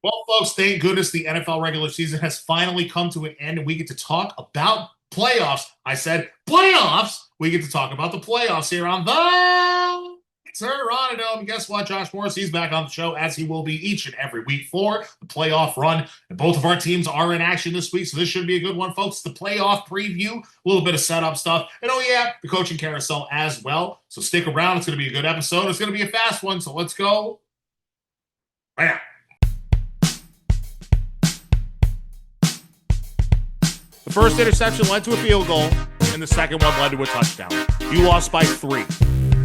Well, folks, thank goodness the NFL regular season has finally come to an end and we get to talk about playoffs. I said playoffs. We get to talk about the playoffs here on the Terranadome. Guess what? Josh Morris, he's back on the show as he will be each and every week for the playoff run. And both of our teams are in action this week, so this should be a good one, folks. The playoff preview, a little bit of setup stuff, and oh yeah, the coaching carousel as well. So stick around. It's going to be a good episode. It's going to be a fast one, so let's go right now. The first interception led to a field goal, and the second one led to a touchdown. You lost by 3.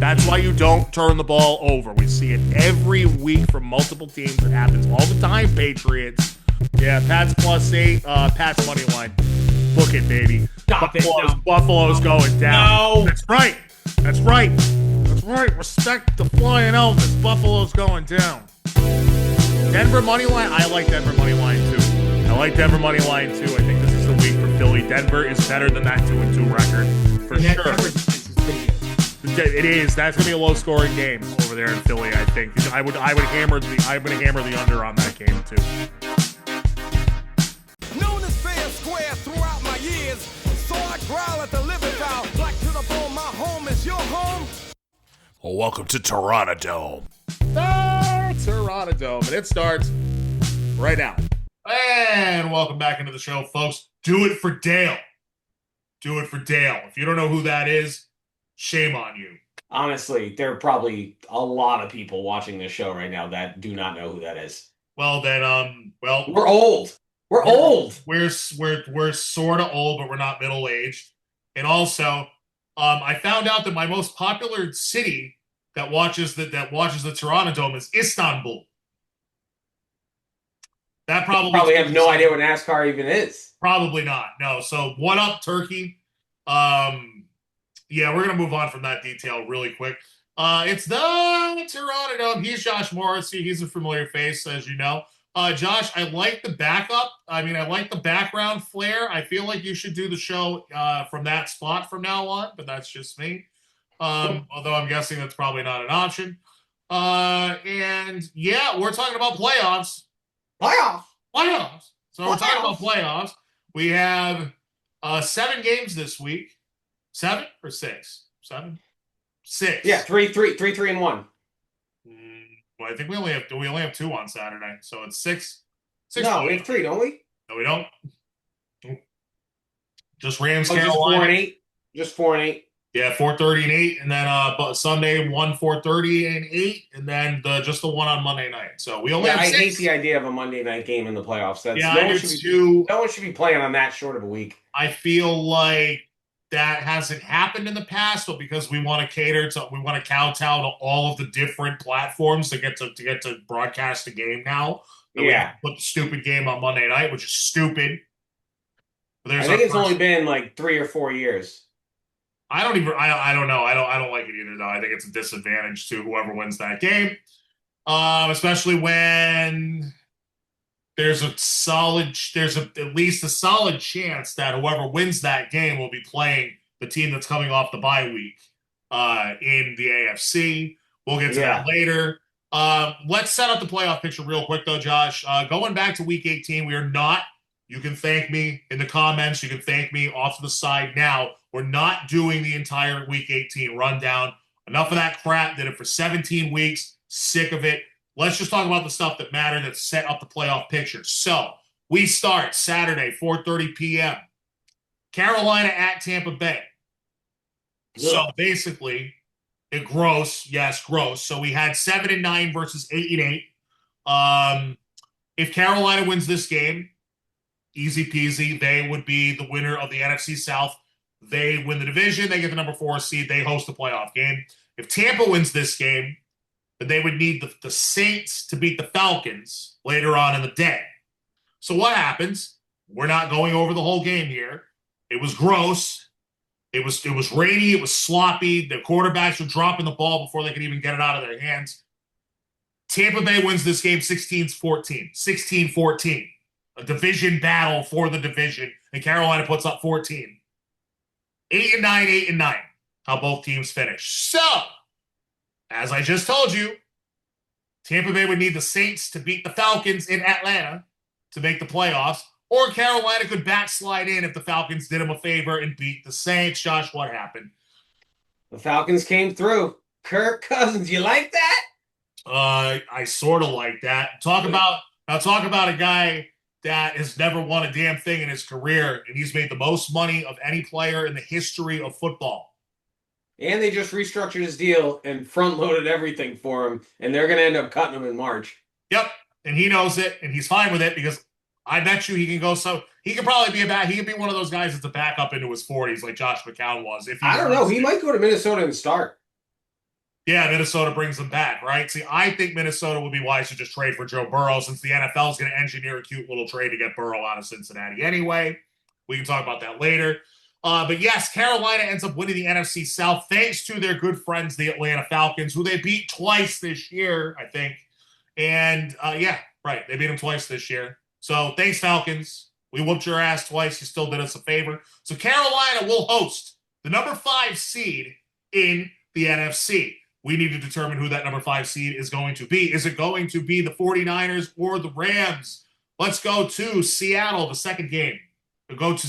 That's why you don't turn the ball over. We see it every week from multiple teams. It happens all the time, Patriots. Yeah, Pats +8, Pats money line. Book it, baby. Buffalo's going down. No. That's right. That's right. That's right. Respect the flying Elvis. Buffalo's going down. Denver money line. I like Denver money line too. I like Denver money line too. I think this is the week for Philly. Denver is better than that 2-2 record for sure. It is. That's gonna be a low-scoring game over there in Philly. I think I'm gonna hammer the under on that game too. Known as fair and square throughout my years, so I growl at the living foul. Black to the bone, my home is your home. Well, welcome to Terranadome. Terranadome, and it starts right now. And welcome back into the show, folks. Do it for Dale. Do it for Dale. If you don't know who that is, shame on you. Honestly, there are probably a lot of people watching this show right now that do not know who that is. Well, then, we're old. We're old. We're sort of old, but we're not middle-aged. And also, I found out that my most popular city that watches the Terranadome is Istanbul. That probably have no idea what NASCAR even is. Probably not. No. So what up, Turkey? Yeah, we're gonna move on from that detail really quick. It's the Terranadome. He's Josh Morris. He's a familiar face, as you know. Josh, I like the backup. I like the background flair. I feel like you should do the show from that spot from now on, but that's just me. Although I'm guessing that's probably not an option. And yeah, we're talking about playoffs. Playoffs. So we're talking about playoffs. We have 7 games this week. 7 or 6? 7? 6. Yeah, 3, 3, and 1. Well, I think we only have 2 on Saturday, so it's 6. No, we have 3, don't we? No, we don't. Just Rams, Carolina. Just 4 and 8. Just 4 and 8. Yeah, 4:30 and 8, and then Sunday 4:30 and 8, and then just the one on Monday night. So we only have 6. I hate the idea of a Monday night game in the playoffs. No one should be playing on that short of a week. I feel like that hasn't happened in the past, but because we want to kowtow to all of the different platforms to get to broadcast the game now. Yeah, we put the stupid game on Monday night, which is stupid. I think it's only been like 3 or 4 years. I don't know. I don't like it either, though. I think it's a disadvantage to whoever wins that game, especially when there's at least a solid chance that whoever wins that game will be playing the team that's coming off the bye week in the AFC. We'll get to that later. Let's set up the playoff picture real quick, though, Josh. Going back to Week 18, we are not. You can thank me in the comments. You can thank me off to the side now. We're not doing the entire Week 18 rundown. Enough of that crap. Did it for 17 weeks. Sick of it. Let's just talk about the stuff that mattered that set up the playoff picture. So we start Saturday, 4:30 p.m. Carolina at Tampa Bay. Yeah. So basically, gross. So we had 7-9 versus 8-8. If Carolina wins this game, easy peasy. They would be the winner of the NFC South. They win the division. They get the number 4 seed. They host the playoff game. If Tampa wins this game, then they would need the Saints to beat the Falcons later on in the day. So what happens? We're not going over the whole game here. It was gross. It was rainy. It was sloppy. The quarterbacks were dropping the ball before they could even get it out of their hands. Tampa Bay wins this game 16-14. 16-14. A division battle for the division. And Carolina puts up 14. 8-9, 8-9. How both teams finish. So, as I just told you, Tampa Bay would need the Saints to beat the Falcons in Atlanta to make the playoffs, or Carolina could backslide in if the Falcons did them a favor and beat the Saints. Josh, what happened? The Falcons came through. Kirk Cousins, you like that? I sort of like that. Talk about a guy that has never won a damn thing in his career, and he's made the most money of any player in the history of football. And they just restructured his deal and front-loaded everything for him, and they're going to end up cutting him in March. Yep, and he knows it, and he's fine with it because I bet you he can go. So he could probably be he could be one of those guys that's a backup into his 40s, like Josh McCown was. I don't know. He might go to Minnesota and start. Yeah, Minnesota brings them back, right? See, I think Minnesota would be wise to just trade for Joe Burrow since the NFL is going to engineer a cute little trade to get Burrow out of Cincinnati anyway. We can talk about that later. But yes, Carolina ends up winning the NFC South thanks to their good friends, the Atlanta Falcons, who they beat twice this year, I think. And yeah, right, they beat them twice this year. So thanks, Falcons. We whooped your ass twice. You still did us a favor. So Carolina will host the number 5 seed in the NFC. We need to determine who that number 5 seed is going to be. Is it going to be the 49ers or the Rams? Let's go to Seattle, the second game. Go to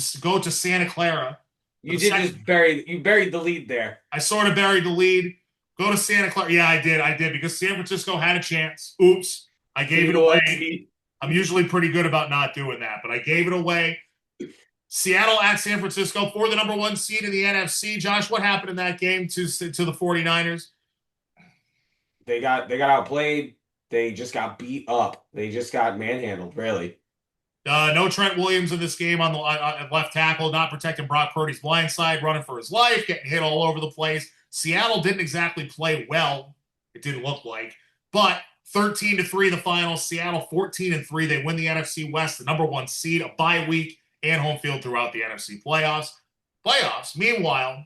Santa Clara. You buried the lead there. I sort of buried the lead. Go to Santa Clara. Yeah, I did because San Francisco had a chance. Oops. I gave it away. I'm usually pretty good about not doing that, but I gave it away. Seattle at San Francisco for the number 1 seed in the NFC. Josh, what happened in that game to the 49ers? They got outplayed. They just got beat up. They just got manhandled, really. No Trent Williams in this game on the left tackle, not protecting Brock Purdy's blind side, running for his life, getting hit all over the place. Seattle didn't exactly play well. It didn't look like. But 13-3 the final. Seattle 14-3. They win the NFC West, the number 1 seed, a bye week, and home field throughout the NFC playoffs. Meanwhile,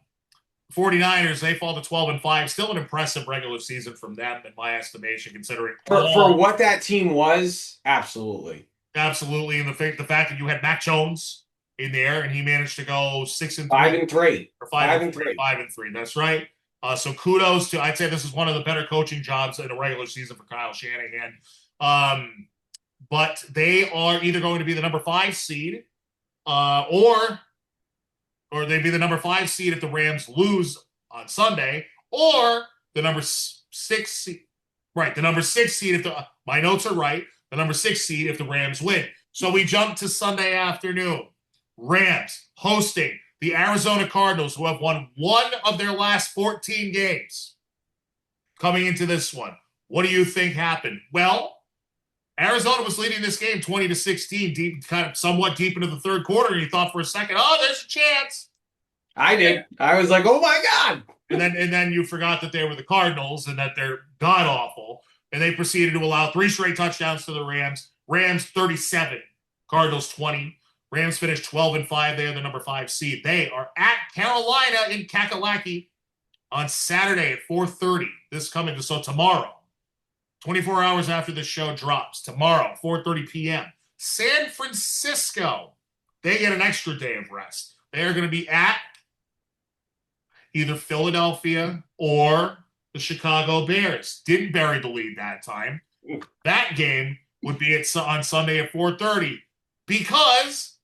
49ers, they fall to 12-5. Still an impressive regular season from them, in my estimation, considering for what that team was. Absolutely. Absolutely, and the fact that you had Mac Jones in there, and he managed to go 6-3, 5-3, or 5-3. That's right. So kudos to. I'd say this is one of the better coaching jobs in a regular season for Kyle Shanahan. But they are either going to be the number 5 seed, or they'd be the number 5 seed if the Rams lose on Sunday, or the number 6 seed. Right, the number 6 seed if my notes are right. The number 6 seed if the Rams win. So we jump to Sunday afternoon. Rams hosting the Arizona Cardinals, who have won 1 of their last 14 games. Coming into this one, what do you think happened? Well, Arizona was leading this game 20-16, deep, kind of somewhat deep into the third quarter, and you thought for a second, oh, there's a chance. I did. I was like, oh my God. And then you forgot that they were the Cardinals and that they're god awful. And they proceeded to allow 3 straight touchdowns to the Rams. Rams 37, Cardinals 20. Rams finished 12-5. They are the number 5 seed. They are at Carolina in Kakalaki on Saturday at 4:30. So tomorrow, 24 hours after the show drops. Tomorrow, 4:30 p.m. San Francisco, they get an extra day of rest. They are going to be at either Philadelphia or the Chicago Bears. Didn't bury the lead that time. That game would be on Sunday at 4:30 because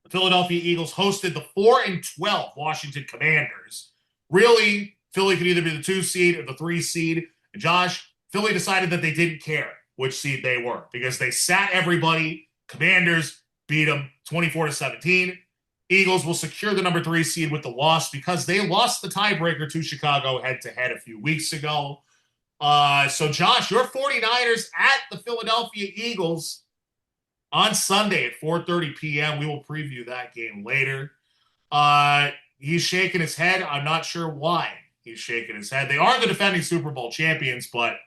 the Philadelphia Eagles hosted the 4-12 Washington Commanders. Really, Philly could either be the 2 seed or the 3 seed. And Josh, Philly decided that they didn't care which seed they were because they sat everybody. Commanders beat them 24-17. Eagles will secure the number 3 seed with the loss because they lost the tiebreaker to Chicago head-to-head a few weeks ago. So, Josh, your 49ers at the Philadelphia Eagles on Sunday at 4:30 p.m. We will preview that game later. He's shaking his head. I'm not sure why he's shaking his head. They are the defending Super Bowl champions, but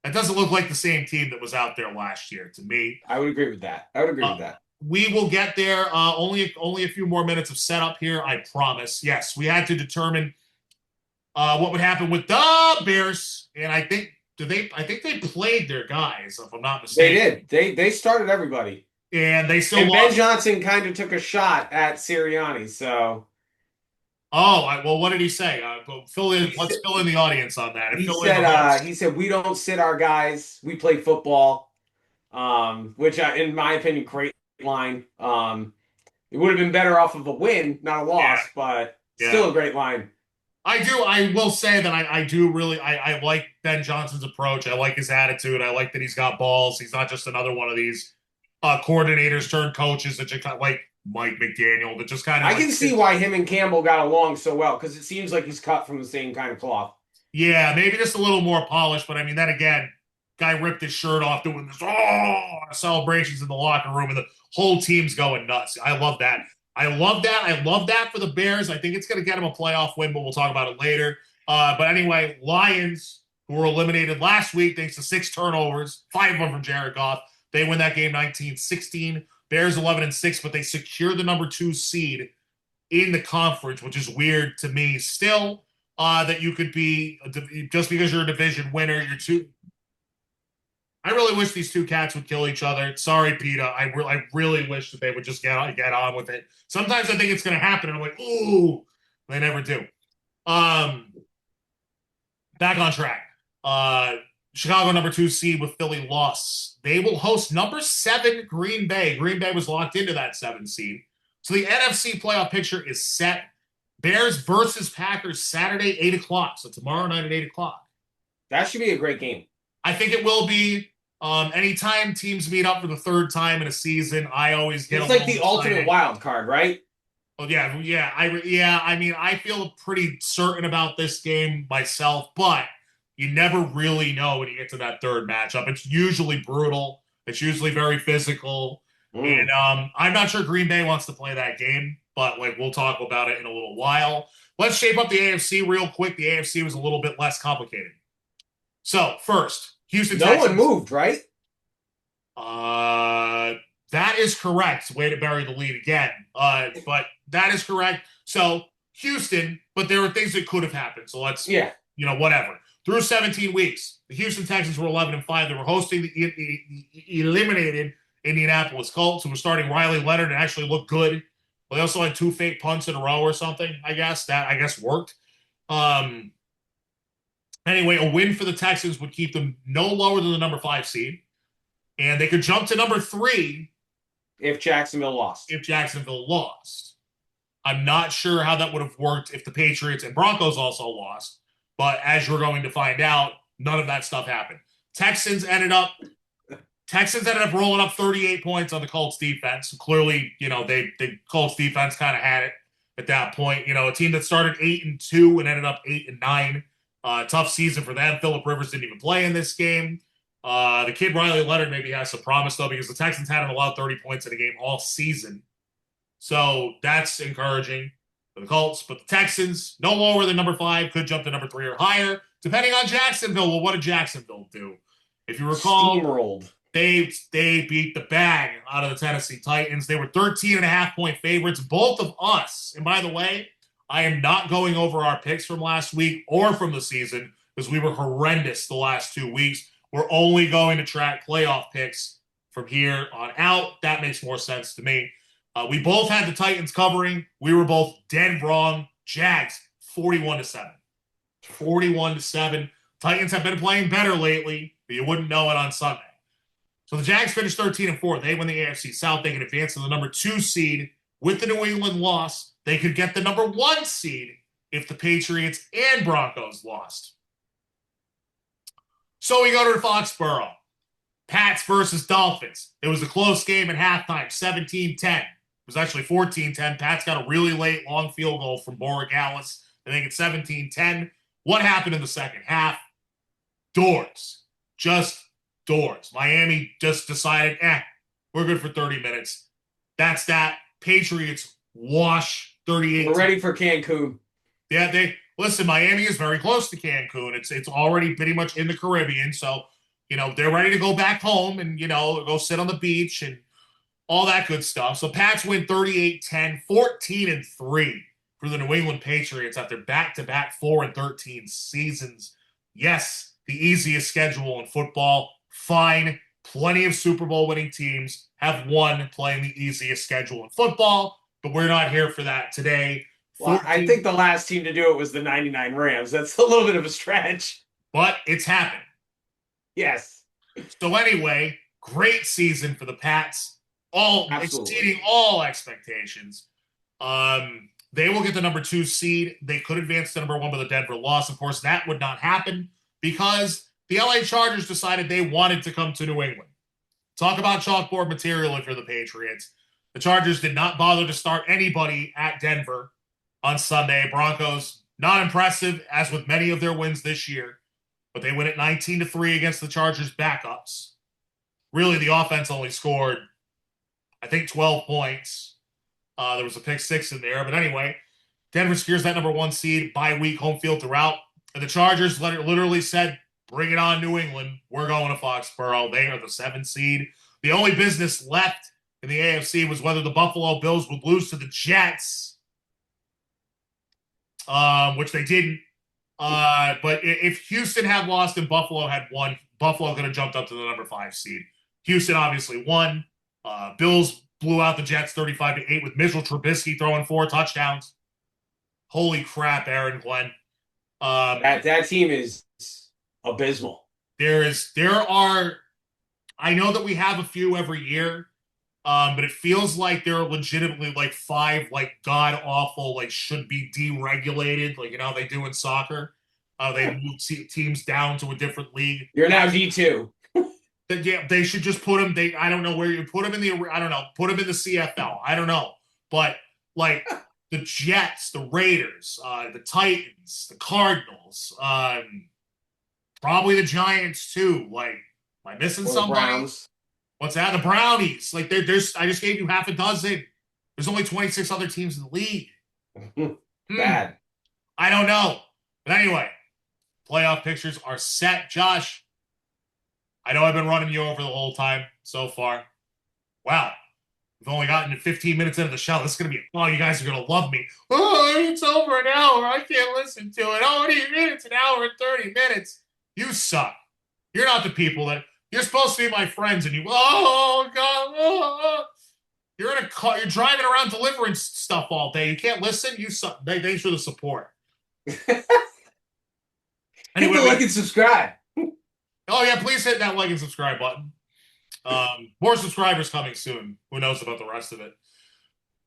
that doesn't look like the same team that was out there last year to me. I would agree with that. We will get there. Only a few more minutes of setup here, I promise. Yes, we had to determine what would happen with the Bears, and I think they played their guys, if I'm not mistaken. They did. They started everybody, and they still and lost. Ben Johnson kind of took a shot at Sirianni. So Well, what did he say? Fill in. Let's fill in the audience on that. And He fill in the said, host. he said, we don't sit our guys. We play football. Which in my opinion, great line. It would have been better off of a win, not a loss, but still a great line. I will say that I do really I like Ben Johnson's approach. I like his attitude. I like that he's got balls. He's not just another one of these coordinators turned coaches that just kind of like Mike McDaniel that just kind of. I can see why him and Campbell got along so well because it seems like he's cut from the same kind of cloth. Yeah, maybe just a little more polished, but I mean, then again, guy ripped his shirt off doing this celebrations in the locker room, and the whole team's going nuts. I love that. I love that for the Bears. I think it's going to get them a playoff win, but we'll talk about it later. But anyway, Lions, who were eliminated last week thanks to 6 turnovers, 5 of them from Jared Goff. They win that game 19-16. Bears 11-6, but they secure the number 2 seed in the conference, which is weird to me still, that you could be, just because you're a division winner, you're two. I really wish these two cats would kill each other. Sorry, PETA. I really wish that they would just get on with it. Sometimes I think it's going to happen, and I'm like, ooh, they never do. Back on track. Chicago number 2 seed with Philly loss. They will host number 7 Green Bay. Green Bay was locked into that 7 seed. So the NFC playoff picture is set. Bears versus Packers Saturday, 8 o'clock. So tomorrow night at 8 o'clock. That should be a great game. I think it will be. Anytime teams meet up for the 3rd time in a season, I always get. It's like the ultimate wild card, right? Oh yeah. I mean, I feel pretty certain about this game myself, but you never really know when you get to that 3rd matchup. It's usually brutal. It's usually very physical, and I'm not sure Green Bay wants to play that game, but like we'll talk about it in a little while. Let's shape up the AFC real quick. The AFC was a little bit less complicated. So first. Houston Texans. No one moved, right? That is correct. Way to bury the lead again. But that is correct. So Houston, but there were things that could have happened. So let's, whatever. Through 17 weeks, the Houston Texans were 11-5. They were hosting the eliminated Indianapolis Colts, who were starting Riley Leonard and actually looked good. But they also had 2 fake punts in a row or something. I guess worked. Anyway, a win for the Texans would keep them no lower than the number 5 seed. And they could jump to number 3 if Jacksonville lost. I'm not sure how that would have worked if the Patriots and Broncos also lost. But as you're going to find out, none of that stuff happened. Texans ended up rolling up 38 points on the Colts defense. So clearly, the Colts defense kind of had it at that point. A team that started 8-2 and ended up 8-9. Tough season for them. Phillip Rivers didn't even play in this game. The kid Riley Leonard maybe has some promise, though, because the Texans hadn't allowed 30 points in a game all season. So that's encouraging for the Colts. But the Texans, no lower than number 5, could jump to number 3 or higher, depending on Jacksonville. Well, what did Jacksonville do? If you recall, steamrolled. They beat the bag out of the Tennessee Titans. They were 13.5-point favorites, both of us. And by the way, I am not going over our picks from last week or from the season because we were horrendous the last 2 weeks. We're only going to track playoff picks from here on out. That makes more sense to me. We both had the Titans covering. We were both dead wrong. Jags, 41-7. 41-7. Titans have been playing better lately, but you wouldn't know it on Sunday. So the Jags finished 13-4. They win the AFC South. They can advance to the number 2 seed with the New England loss. They could get the number 1 seed if the Patriots and Broncos lost. So we go to Foxborough. Pats versus Dolphins. It was a close game at halftime, 17-10. It was actually 14-10. Pats got a really late long field goal from Borregales. I think it's 17-10. What happened in the second half? Doors. Just doors. Miami just decided, we're good for 30 minutes. That's that. Patriots wash 38. We're ready for Cancun. Yeah, listen, Miami is very close to Cancun. It's already pretty much in the Caribbean. So, they're ready to go back home and, go sit on the beach and all that good stuff. So Pats win 38-10, 14-3 for the New England Patriots after back-to-back 4-13 seasons. Yes, the easiest schedule in football. Fine. Plenty of Super Bowl winning teams have won playing the easiest schedule in football, but we're not here for that today. Well, I think the last team to do it was the 99 Rams. That's a little bit of a stretch. But it's happened. Yes. So anyway, great season for the Pats. Exceeding all expectations. They will get the number 2 seed. They could advance to number 1 with a Denver loss. Of course, that would not happen because the LA Chargers decided they wanted to come to New England. Talk about chalkboard material if you're the Patriots. The Chargers did not bother to start anybody at Denver on Sunday. Broncos, not impressive, as with many of their wins this year, but they win at 19-3 against the Chargers' backups. Really, the offense only scored, I think, 12 points. There was a pick 6 in there. But anyway, Denver secures that number 1 seed, bye-week home field throughout. And the Chargers literally said, bring it on, New England. We're going to Foxborough. They are the 7th seed. The only business left in the AFC was whether the Buffalo Bills would lose to the Jets, which they didn't. But if Houston had lost and Buffalo had won, Buffalo could have jumped up to the number 5 seed. Houston obviously won. Bills blew out the Jets 35-8 with Mitchell Trubisky throwing 4 touchdowns. Holy crap, Aaron Glenn. That team is abysmal. I know that we have a few every year, but it feels like there are legitimately like 5 like god awful, like should be deregulated, like they do in soccer. They move teams down to a different league. You're now D2. Yeah, they should just put them. I don't know where you put them in the. I don't know. Put them in the CFL. I don't know, but like the Jets, the Raiders, the Titans, the Cardinals, probably the Giants too. Like, am I missing somebody? Browns. What's that? The Brownies. Like, there's. I just gave you half a dozen. There's only 26 other teams in the league. Bad. I don't know, but anyway, playoff pictures are set. Josh, I know I've been running you over the whole time so far. Wow. We've only gotten to 15 minutes into the show. This is going to be, you guys are going to love me. Oh, it's over an hour. I can't listen to it. Oh, what do you mean it's an hour and 30 minutes? You suck. You're not the people that, you're supposed to be my friends and you, oh, God. Oh. You're in a car. You're driving around delivering stuff all day. You can't listen. You suck. Thanks for the support. Anyway, hit the like and subscribe. Oh, yeah, please hit that like and subscribe button. More subscribers coming soon. Who knows about the rest of it?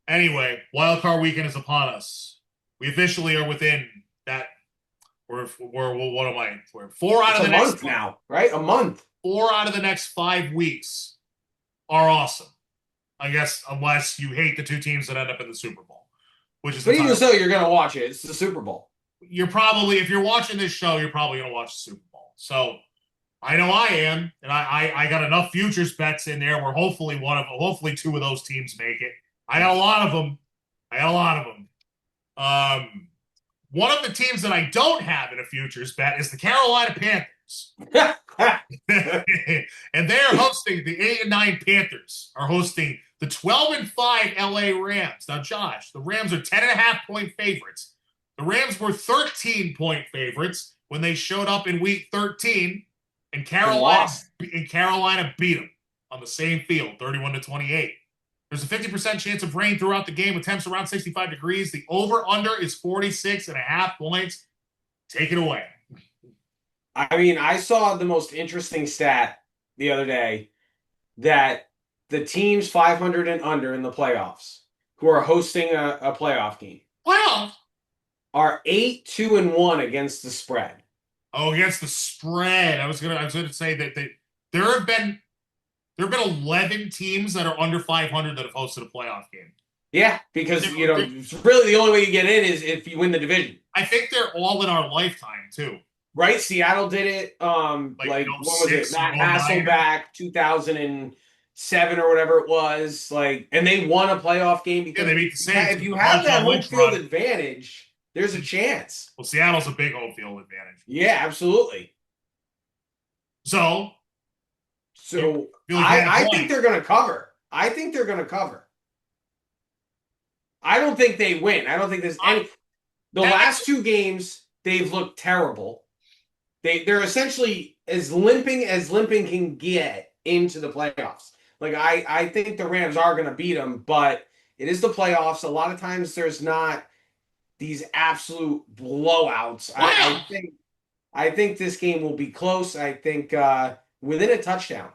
Anyway, Wildcard weekend is upon us. We officially are within that. We're 4 out of the next month now, right? A month. 4 out of the next 5 weeks are awesome. I guess unless you hate the 2 teams that end up in the Super Bowl, which is. But even so, you're going to watch it. It's the Super Bowl. You're probably, if you're watching this show, you're probably going to watch the Super Bowl. So. I know I am, and I got enough futures bets in there where hopefully 2 of those teams make it. I got a lot of them. One of the teams that I don't have in a futures bet is the Carolina Panthers. And they're hosting the 8-9 Panthers are hosting the 12-5 LA Rams. Now, Josh, the Rams are 10.5-point favorites. The Rams were 13-point favorites when they showed up in week 13. And Carolina beat them on the same field, 31-28. There's a 50% chance of rain throughout the game with temps around 65 degrees. The over-under is 46.5 points. Take it away. I mean, I saw the most interesting stat the other day that the teams 500 and under in the playoffs who are hosting a playoff game are 8-2-1 against the spread. Oh, against the spread. I was gonna say that there have been 11 teams that are under 500 that have hosted a playoff game. Yeah, because really the only way you get in is if you win the division. I think they're all in our lifetime too. Right? Seattle did it. What was it? Matt Hasselback, 2007 or whatever it was. And they won a playoff game because they beat the Saints. If you have that home field advantage. There's a chance. Well, Seattle's a big home field advantage. Yeah, absolutely. So I think they're going to cover. I don't think they win. I don't think there's any. The last 2 games, they've looked terrible. They're essentially as limping can get into the playoffs. I think the Rams are going to beat them, but it is the playoffs. A lot of times there's not these absolute blowouts. I think this game will be close. I think within a touchdown.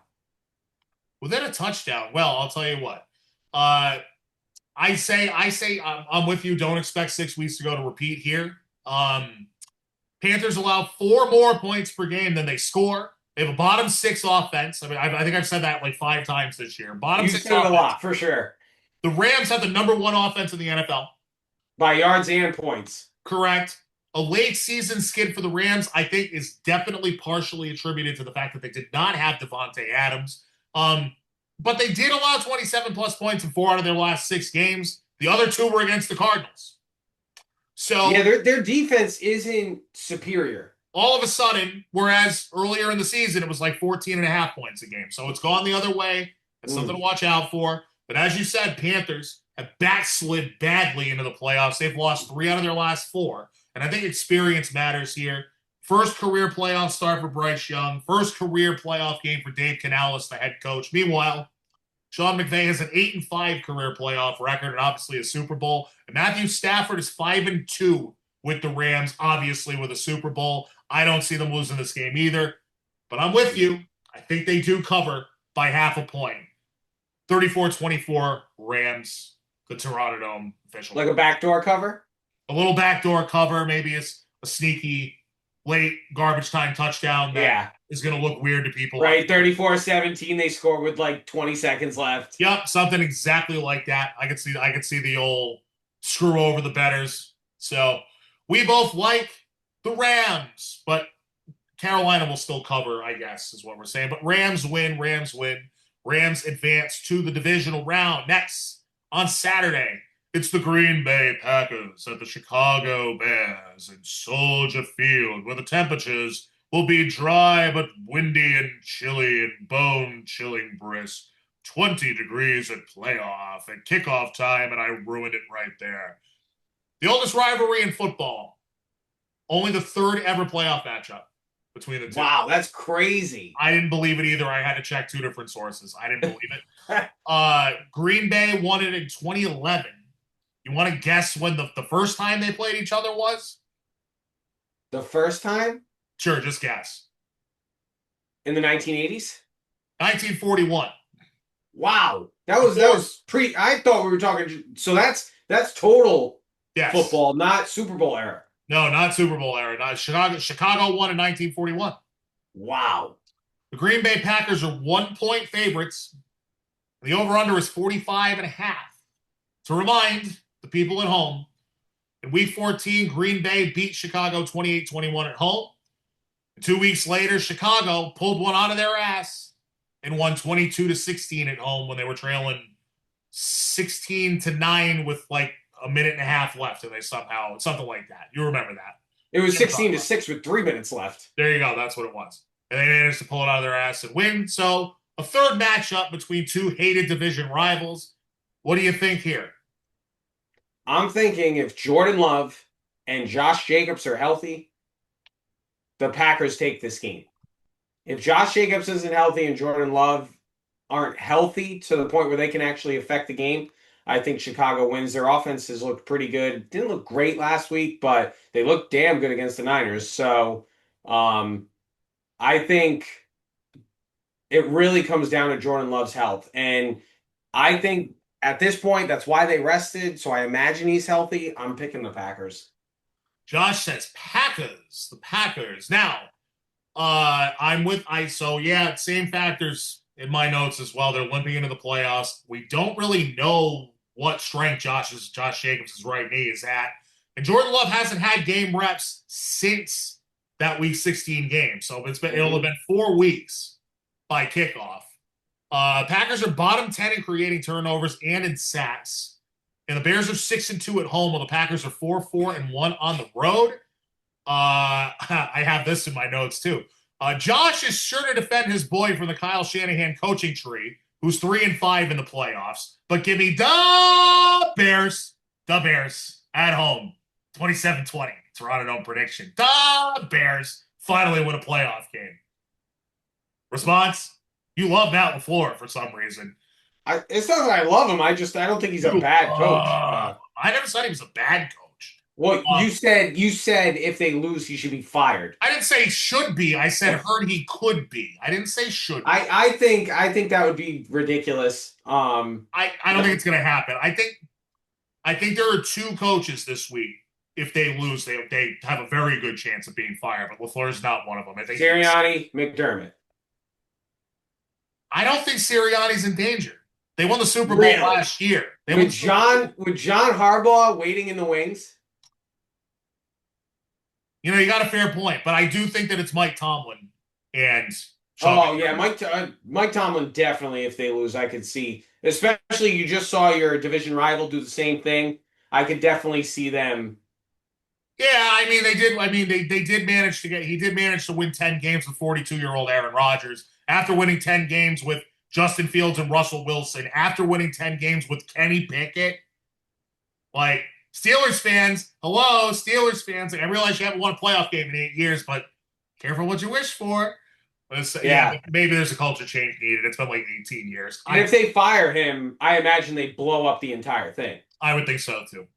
Within a touchdown. Well, I'll tell you what. I say I'm with you. Don't expect 6 weeks to go to repeat here. Panthers allow 4 more points per game than they score. They have a bottom 6 offense. I mean, I think I've said that like 5 times this year. Bottom 6 offense. A lot for sure. The Rams have the #1 offense in the NFL by yards and points. Correct. A late season skid for the Rams, I think, is definitely partially attributed to the fact that they did not have Devontae Adams. But they did allow 27-plus points in 4 out of their last 6 games. The other 2 were against the Cardinals. So yeah, their defense isn't superior. All of a sudden, whereas earlier in the season, it was like 14.5 points a game. So it's gone the other way. That's something to watch out for. But as you said, Panthers have backslid badly into the playoffs. They've lost 3 out of their last 4. And I think experience matters here. First career playoff start for Bryce Young. First career playoff game for Dave Canales, the head coach. Meanwhile, Sean McVay has an 8-5 career playoff record and obviously a Super Bowl. And Matthew Stafford is 5-2 with the Rams, obviously with a Super Bowl. I don't see them losing this game either. But I'm with you. I think they do cover by half a point. 34-24 Rams, the Terranadome official. Like a backdoor cover? A little backdoor cover. Maybe it's a sneaky late garbage time touchdown that is going to look weird to people. Right, 34-17, they score with like 20 seconds left. Yep, something exactly like that. I could see the old screw over the betters. So we both like the Rams, but Carolina will still cover, I guess, is what we're saying. But Rams win. Rams advance to the divisional round. Next, on Saturday, it's the Green Bay Packers at the Chicago Bears in Soldier Field, where the temperatures will be dry but windy and chilly and bone-chilling brisk. 20 degrees at playoff and kickoff time, and I ruined it right there. The oldest rivalry in football. Only the 3rd ever playoff matchup between the 2. Wow, that's crazy. I didn't believe it either. I had to check 2 different sources. I didn't believe it. Green Bay won it in 2011. You want to guess when the first time they played each other was? The first time? Sure, just guess. In the 1980s? 1941. Wow. That was pre. I thought we were talking. So that's total football, not Super Bowl era. No, not Super Bowl era. Not Chicago won in 1941. Wow. The Green Bay Packers are 1-point favorites. The over-under is 45.5. To remind the people at home, in Week 14, Green Bay beat Chicago 28-21 at home. 2 weeks later, Chicago pulled one out of their ass and won 22-16 at home when they were trailing 16-9 with like a minute and a half left, and they somehow something like that. You remember that? It was 16-6 with 3 minutes left. There you go. That's what it was. And they managed to pull it out of their ass and win. So a third matchup between 2 hated division rivals. What do you think here? I'm thinking if Jordan Love and Josh Jacobs are healthy, the Packers take this game. If Josh Jacobs isn't healthy and Jordan Love aren't healthy to the point where they can actually affect the game, I think Chicago wins. Their offense has looked pretty good. Didn't look great last week, but they looked damn good against the Niners. So I think it really comes down to Jordan Love's health. And I think at this point, that's why they rested. So I imagine he's healthy. I'm picking the Packers. Josh says Packers. The Packers. Now, same factors in my notes as well. They're limping into the playoffs. We don't really know what strength Josh Jacobs' right knee is at. And Jordan Love hasn't had game reps since that Week 16 game. So it'll have been 4 weeks by kickoff. Packers are bottom 10 in creating turnovers and in sacks. And the Bears are 6-2 at home, while the Packers are 4-1 on the road. I have this in my notes too. Josh is sure to defend his boy from the Kyle Shanahan coaching tree, who's 3-5 in the playoffs. But give me the Bears at home, 27-20. Terranadome prediction. The Bears finally win a playoff game. Response? You love Matt LaFleur for some reason. It's not that I love him. I don't think he's a bad coach. I never said he was a bad coach. Well, you said if they lose, he should be fired. I didn't say should be. I said heard he could be. I didn't say should be. I think that would be ridiculous. I don't think it's going to happen. I think there are two coaches this week. If they lose, they have a very good chance of being fired. But LaFleur's not one of them. I think Sirianni, McDermott. I don't think Sirianni's in danger. They won the Super Bowl last year. With John Harbaugh waiting in the wings. You know, you got a fair point, but I do think that it's Mike Tomlin and. Mike Tomlin definitely. If they lose, I could see. Especially you just saw your division rival do the same thing. I could definitely see them. Yeah, I mean they did. I mean they did manage to get. He did manage to win 10 games with 42-year-old Aaron Rodgers after winning 10 games with Justin Fields and Russell Wilson. After winning 10 games with Kenny Pickett, like Steelers fans, hello Steelers fans. Like, I realize you haven't won a playoff game in 8 years, but careful what you wish for. Yeah, maybe there's a culture change needed. It's been like 18 years. And if they fire him, I imagine they blow up the entire thing. I would think so too.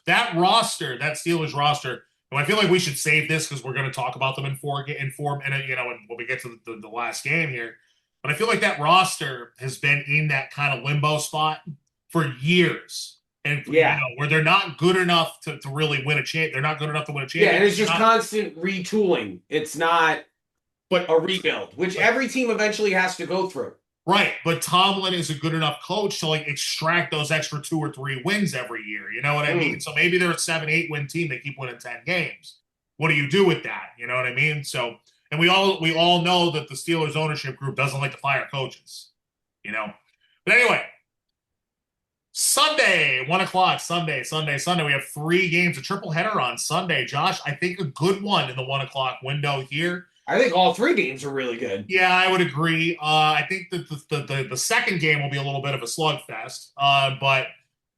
That roster, that Steelers roster, and I feel like we should save this because we're going to talk about them in four minutes, you know, when we get to the last game here. But I feel like that roster has been in that kind of limbo spot for years. And you know, where they're not good enough to really win a champ. They're not good enough to win a championship. Yeah, and it's just constant retooling. It's not a rebuild, which every team eventually has to go through. Right, but Tomlin is a good enough coach to like extract those extra 2 or 3 wins every year. You know what I mean? So maybe they're a 7-8 win team. They keep winning 10 games. What do you do with that? You know what I mean? So, and we all know that the Steelers ownership group doesn't like to fire coaches. You know, but anyway, Sunday, 1 o'clock. Sunday. We have 3 games, a triple header on Sunday. Josh, I think a good one in the 1 o'clock window here. I think all 3 games are really good. Yeah, I would agree. I think that the second game will be a little bit of a slugfest, but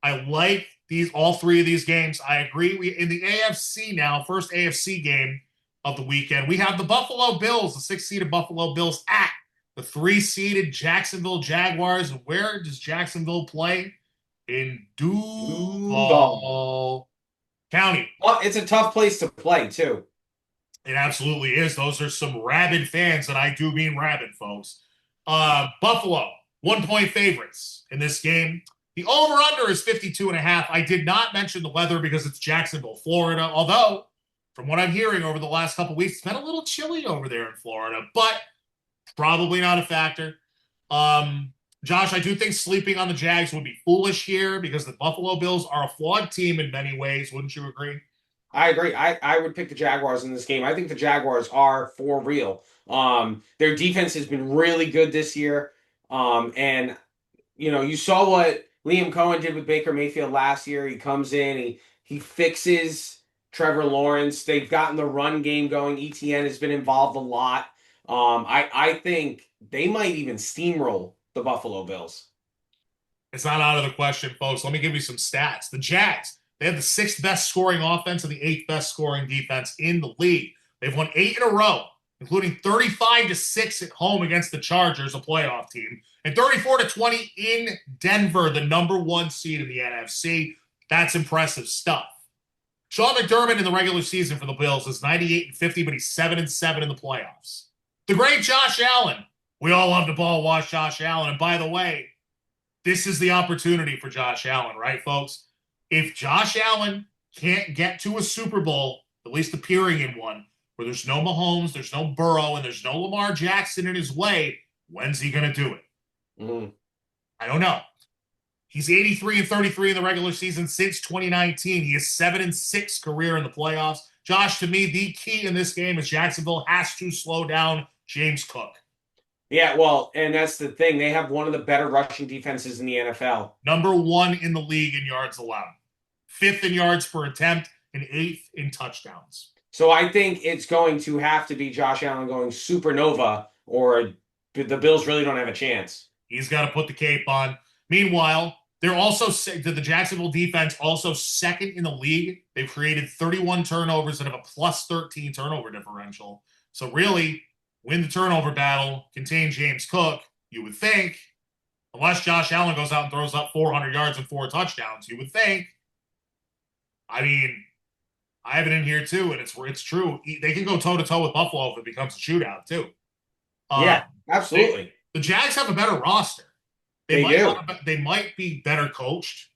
I like all 3 of these games. I agree. In the AFC now, first AFC game of the weekend, we have the Buffalo Bills, the 6-seeded Buffalo Bills at the 3-seeded Jacksonville Jaguars. And where does Jacksonville play? In Duval County. Well, it's a tough place to play, too. It absolutely is. Those are some rabid fans, and I do mean rabid, folks. Buffalo, 1-point favorites in this game. The over-under is 52.5. I did not mention the weather because it's Jacksonville, Florida, although from what I'm hearing over the last couple of weeks, it's been a little chilly over there in Florida, but probably not a factor. Josh, I do think sleeping on the Jags would be foolish here because the Buffalo Bills are a flawed team in many ways. Wouldn't you agree? I agree. I would pick the Jaguars in this game. I think the Jaguars are for real. Their defense has been really good this year. And, you know, you saw what Liam Cohen did with Baker Mayfield last year. He comes in, he fixes Trevor Lawrence. They've gotten the run game going. ETN has been involved a lot. I think they might even steamroll the Buffalo Bills. It's not out of the question, folks. Let me give you some stats. The Jags, they have the 6th best scoring offense and the 8th best scoring defense in the league. They've won 8 in a row, including 35-6 at home against the Chargers, a playoff team, and 34-20 in Denver, the number 1 seed in the NFC. That's impressive stuff. Sean McDermott in the regular season for the Bills is 98-50, but he's 7-7 in the playoffs. The great Josh Allen. We all love to ball wash Josh Allen. And by the way, this is the opportunity for Josh Allen, right, folks? If Josh Allen can't get to a Super Bowl, at least appearing in one, where there's no Mahomes, there's no Burrow, and there's no Lamar Jackson in his way, when's he going to do it? I don't know. He's 83-33 in the regular season since 2019. He has 7-6 career in the playoffs. Josh, to me, the key in this game is Jacksonville has to slow down James Cook. Yeah, well, and that's the thing. They have one of the better rushing defenses in the NFL. Number 1 in the league in yards allowed. 5th in yards per attempt and 8th in touchdowns. So I think it's going to have to be Josh Allen going supernova or the Bills really don't have a chance. He's got to put the cape on. Meanwhile, they're also the Jacksonville defense also 2nd in the league. They've created 31 turnovers and have a plus 13 turnover differential. So really, win the turnover battle, contain James Cook, you would think, unless Josh Allen goes out and throws up 400 yards and 4 touchdowns, you would think I mean, I have it in here too, and it's true. They can go toe to toe with Buffalo if it becomes a shootout too. Yeah, absolutely. The Jags have a better roster. They do. They might be better coached.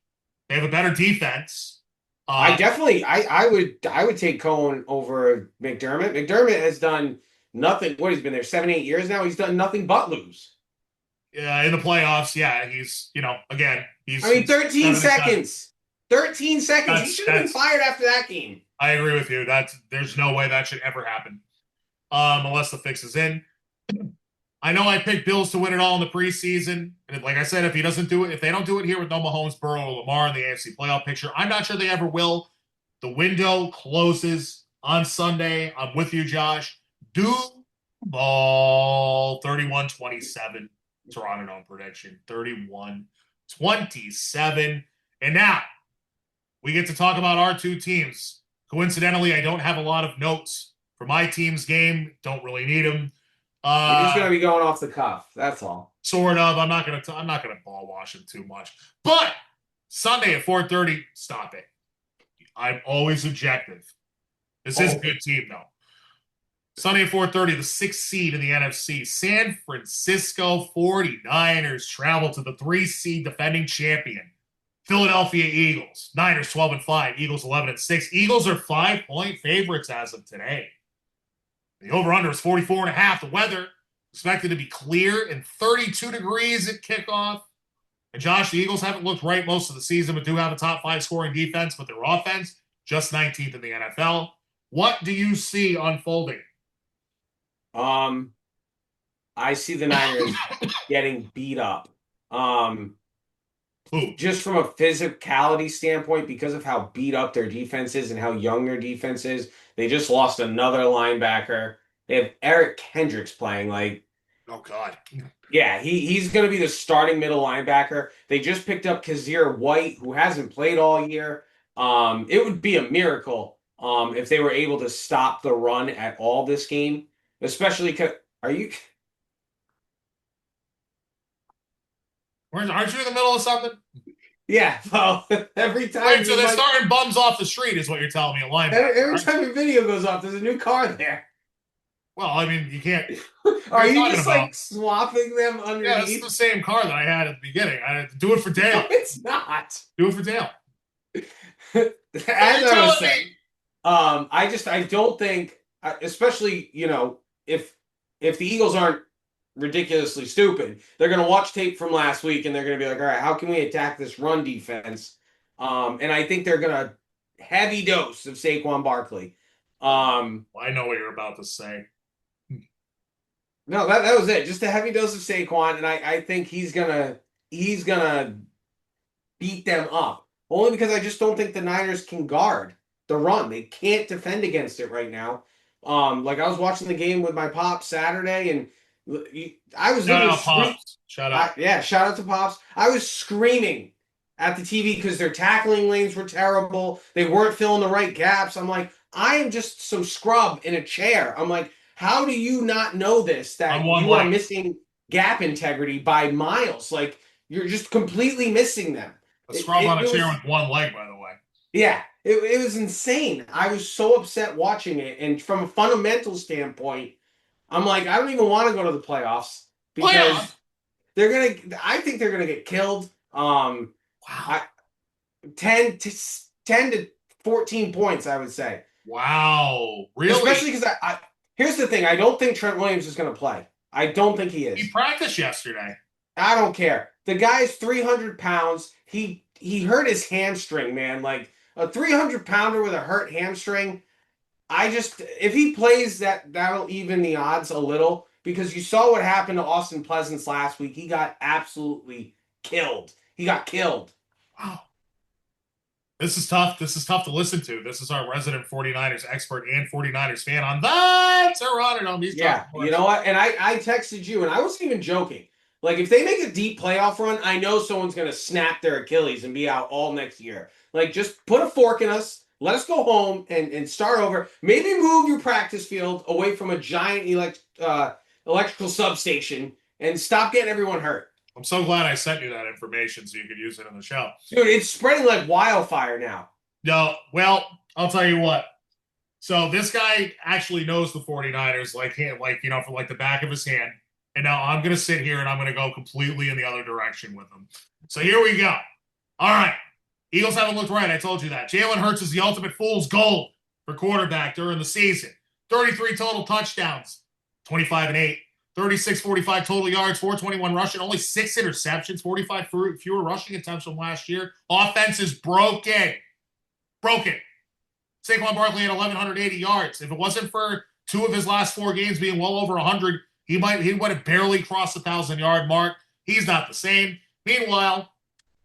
They have a better defense. I would take Cohen over McDermott. McDermott has done nothing. What, he's been there 7-8 years now. He's done nothing but lose. Yeah, in the playoffs, yeah, he's again he's. I mean, 13 seconds. 13 seconds. He should have been fired after that game. I agree with you. There's no way that should ever happen, unless the fix is in. I know I picked Bills to win it all in the preseason, and like I said, if they don't do it here with no Mahomes, Burrow, or Lamar in the AFC playoff picture, I'm not sure they ever will. The window closes on Sunday. I'm with you, Josh. Ball 31-27. Terranadome prediction 31-27. And now we get to talk about our two teams. Coincidentally, I don't have a lot of notes for my team's game. Don't really need them. You're just gonna be going off the cuff. That's all. Sort of. I'm not gonna ball wash him too much. But Sunday at 4:30, stop it. I'm always objective. This is a good team though. Sunday at 4:30, the 6th seed in the NFC, San Francisco 49ers travel to the 3 seed defending champion, Philadelphia Eagles. Niners 12-5, Eagles 11-6. Eagles are 5-point favorites as of today. The over-under is 44.5. The weather expected to be clear and 32 degrees at kickoff. And Josh, the Eagles haven't looked right most of the season, but do have a top 5 scoring defense, but their offense just 19th in the NFL. What do you see unfolding? I see the Niners getting beat up. Just from a physicality standpoint, because of how beat up their defense is and how young their defense is, they just lost another linebacker. They have Eric Kendricks playing. Oh God. Yeah, he's going to be the starting middle linebacker. They just picked up Kazir White, who hasn't played all year. It would be a miracle if they were able to stop the run at all this game. Especially, aren't you in the middle of something? Yeah, well, every time. Right, so they're starting bums off the street, is what you're telling me. A linebacker. Every time your video goes off, there's a new car there. Well, I mean, you can't. Are you just like swapping them underneath? Yeah, it's the same car that I had at the beginning. I had to do it for Dale. No, it's not. Do it for Dale. As I was saying, I don't think, especially if the Eagles aren't ridiculously stupid, they're going to watch tape from last week and they're going to be like, all right, how can we attack this run defense? And I think they're going to heavy dose of Saquon Barkley. I know what you're about to say. No, that was it. Just a heavy dose of Saquon, and I think he's gonna beat them up. Only because I just don't think the Niners can guard the run. They can't defend against it right now. Like I was watching the game with my pops Saturday, and I was shout out Pops. Shout out. Shout out to Pops. I was screaming at the TV because their tackling lanes were terrible. They weren't filling the right gaps. I'm like, I am just some scrub in a chair. I'm like, how do you not know this? That you are missing gap integrity by miles. Like, you're just completely missing them. A scrub on a chair with one leg, by the way. Yeah, it was insane. I was so upset watching it. And from a fundamental standpoint, I'm like, I don't even want to go to the playoffs because I think they're gonna get killed. Wow. 10 to 14 points, I would say. Wow, really? Especially because here's the thing. I don't think Trent Williams is going to play. I don't think he is. He practiced yesterday. I don't care. The guy's 300 pounds. He hurt his hamstring, man. Like a 300-pounder with a hurt hamstring. If he plays, that'll even the odds a little, because you saw what happened to Austin Pleasance last week. He got absolutely killed. He got killed. Wow. This is tough. This is tough to listen to. This is our resident 49ers expert and 49ers fan on the Terranadome. Yeah, you know what? And I texted you, and I wasn't even joking. Like, if they make a deep playoff run, I know someone's going to snap their Achilles and be out all next year. Like, just put a fork in us. Let us go home and start over. Maybe move your practice field away from a giant electrical substation and stop getting everyone hurt. I'm so glad I sent you that information so you could use it in the show. Dude, it's spreading like wildfire now. No, well, I'll tell you what. So this guy actually knows the 49ers from like the back of his hand. And now I'm going to sit here and I'm going to go completely in the other direction with him. So here we go. All right. Eagles haven't looked right. I told you that. Jalen Hurts is the ultimate fool's gold for quarterback during the season. 33 total touchdowns, 25-8. 36-45 total yards, 421 rushing, only 6 interceptions, 45 fewer rushing attempts from last year. Offense is broken. Broken. Saquon Barkley had 1,180 yards. If it wasn't for 2 of his last 4 games being well over 100, he would have barely crossed the 1,000-yard mark. He's not the same. Meanwhile,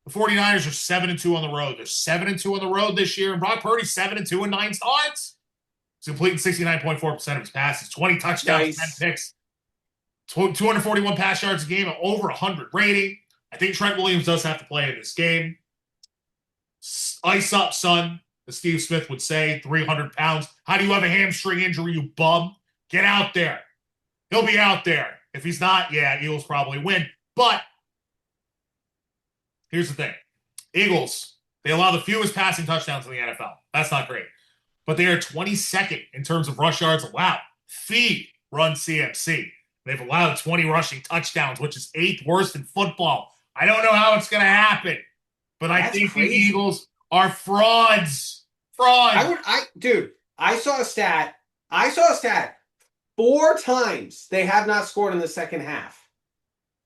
the 49ers are 7-2 on the road. They're 7-2 on the road this year, and Brock Purdy's 7-2 in 9 starts. He's completing 69.4% of his passes, 20 touchdowns, Nice. 10 picks, 241 pass yards a game, over 100 rating. I think Trent Williams does have to play in this game. Ice up, son, as Steve Smith would say, 300 pounds. How do you have a hamstring injury, you bum? Get out there. He'll be out there. If he's not, yeah, Eagles probably win. But here's the thing. Eagles, they allow the fewest passing touchdowns in the NFL. That's not great. But they are 22nd in terms of rush yards allowed. Feed run CMC. They've allowed 20 rushing touchdowns, which is 8th worst in football. I don't know how it's going to happen, but I think crazy. the Eagles are frauds. Frauds. I saw a stat. 4 times they have not scored in the second half.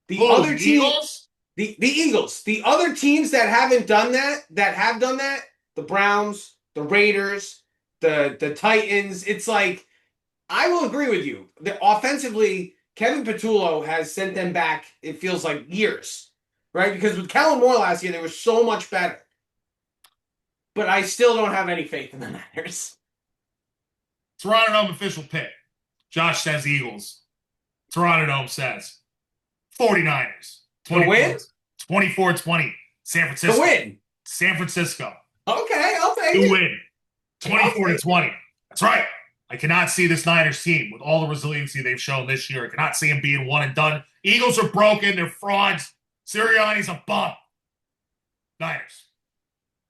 The other team, Eagles? the Eagles. The other teams that haven't done that, the Browns, the Raiders, the Titans. It's like, I will agree with you. Offensively, Kevin Patullo has sent them back, it feels like, years, right? Because with Kellen Moore last year, they were so much better. But I still don't have any faith in the Niners. Terranadome official pick. Josh says Eagles. Terranadome says 49ers. The win? 24-20. San Francisco. The win. San Francisco. Okay, I'll take To it. win. 24-20. That's right. I cannot see this Niners team with all the resiliency they've shown this year. I cannot see them being one and done. Eagles are broken. They're frauds. Sirianni's a bum. Niners.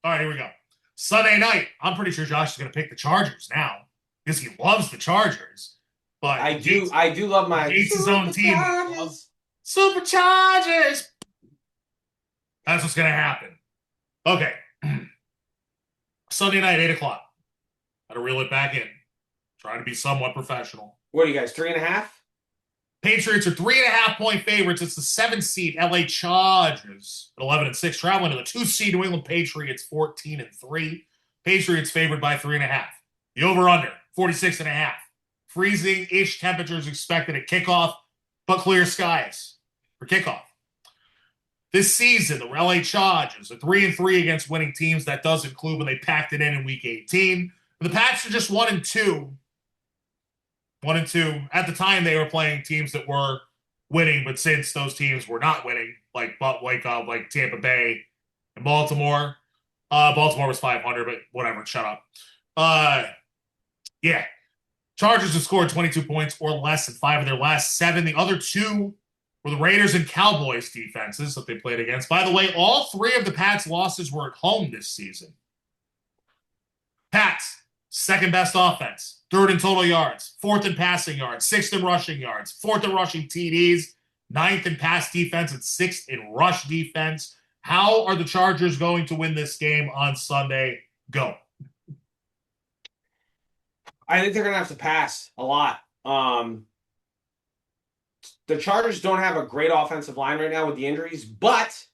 All right, here we go. Sunday night. I'm pretty sure Josh is going to pick the Chargers now because he loves the Chargers. But I do love my hates his own team. Superchargers. Superchargers. That's what's going to happen. Okay. Sunday night, 8 o'clock. Got to reel it back in. Trying to be somewhat professional. What are you guys, 3.5? Patriots are 3.5-point favorites. It's the 7th seed LA Chargers at 11-6, traveling to the 2 seed New England Patriots 14-3. Patriots favored by 3.5. The over/under 46.5. Freezing-ish temperatures expected at kickoff, but clear skies for kickoff. This season, the LA Chargers are 3-3 against winning teams. That does include when they packed it in Week 18. But the Pats are just 1-2. 1-2. At the time, they were playing teams that were winning, but since those teams were not winning, like Tampa Bay and Baltimore, Baltimore was 500, but whatever, shut up. Yeah. Chargers have scored 22 points or less in 5 of their last 7. The other 2 were the Raiders and Cowboys defenses that they played against. By the way, all 3 of the Pats' losses were at home this season. Pats, 2nd best offense, 3rd in total yards, 4th in passing yards, 6th in rushing yards, 4th in rushing TDs, 9th in pass defense, and 6th in rush defense. How are the Chargers going to win this game on Sunday? Go. I think they're going to have to pass a lot. The Chargers don't have a great offensive line right now with the injuries, but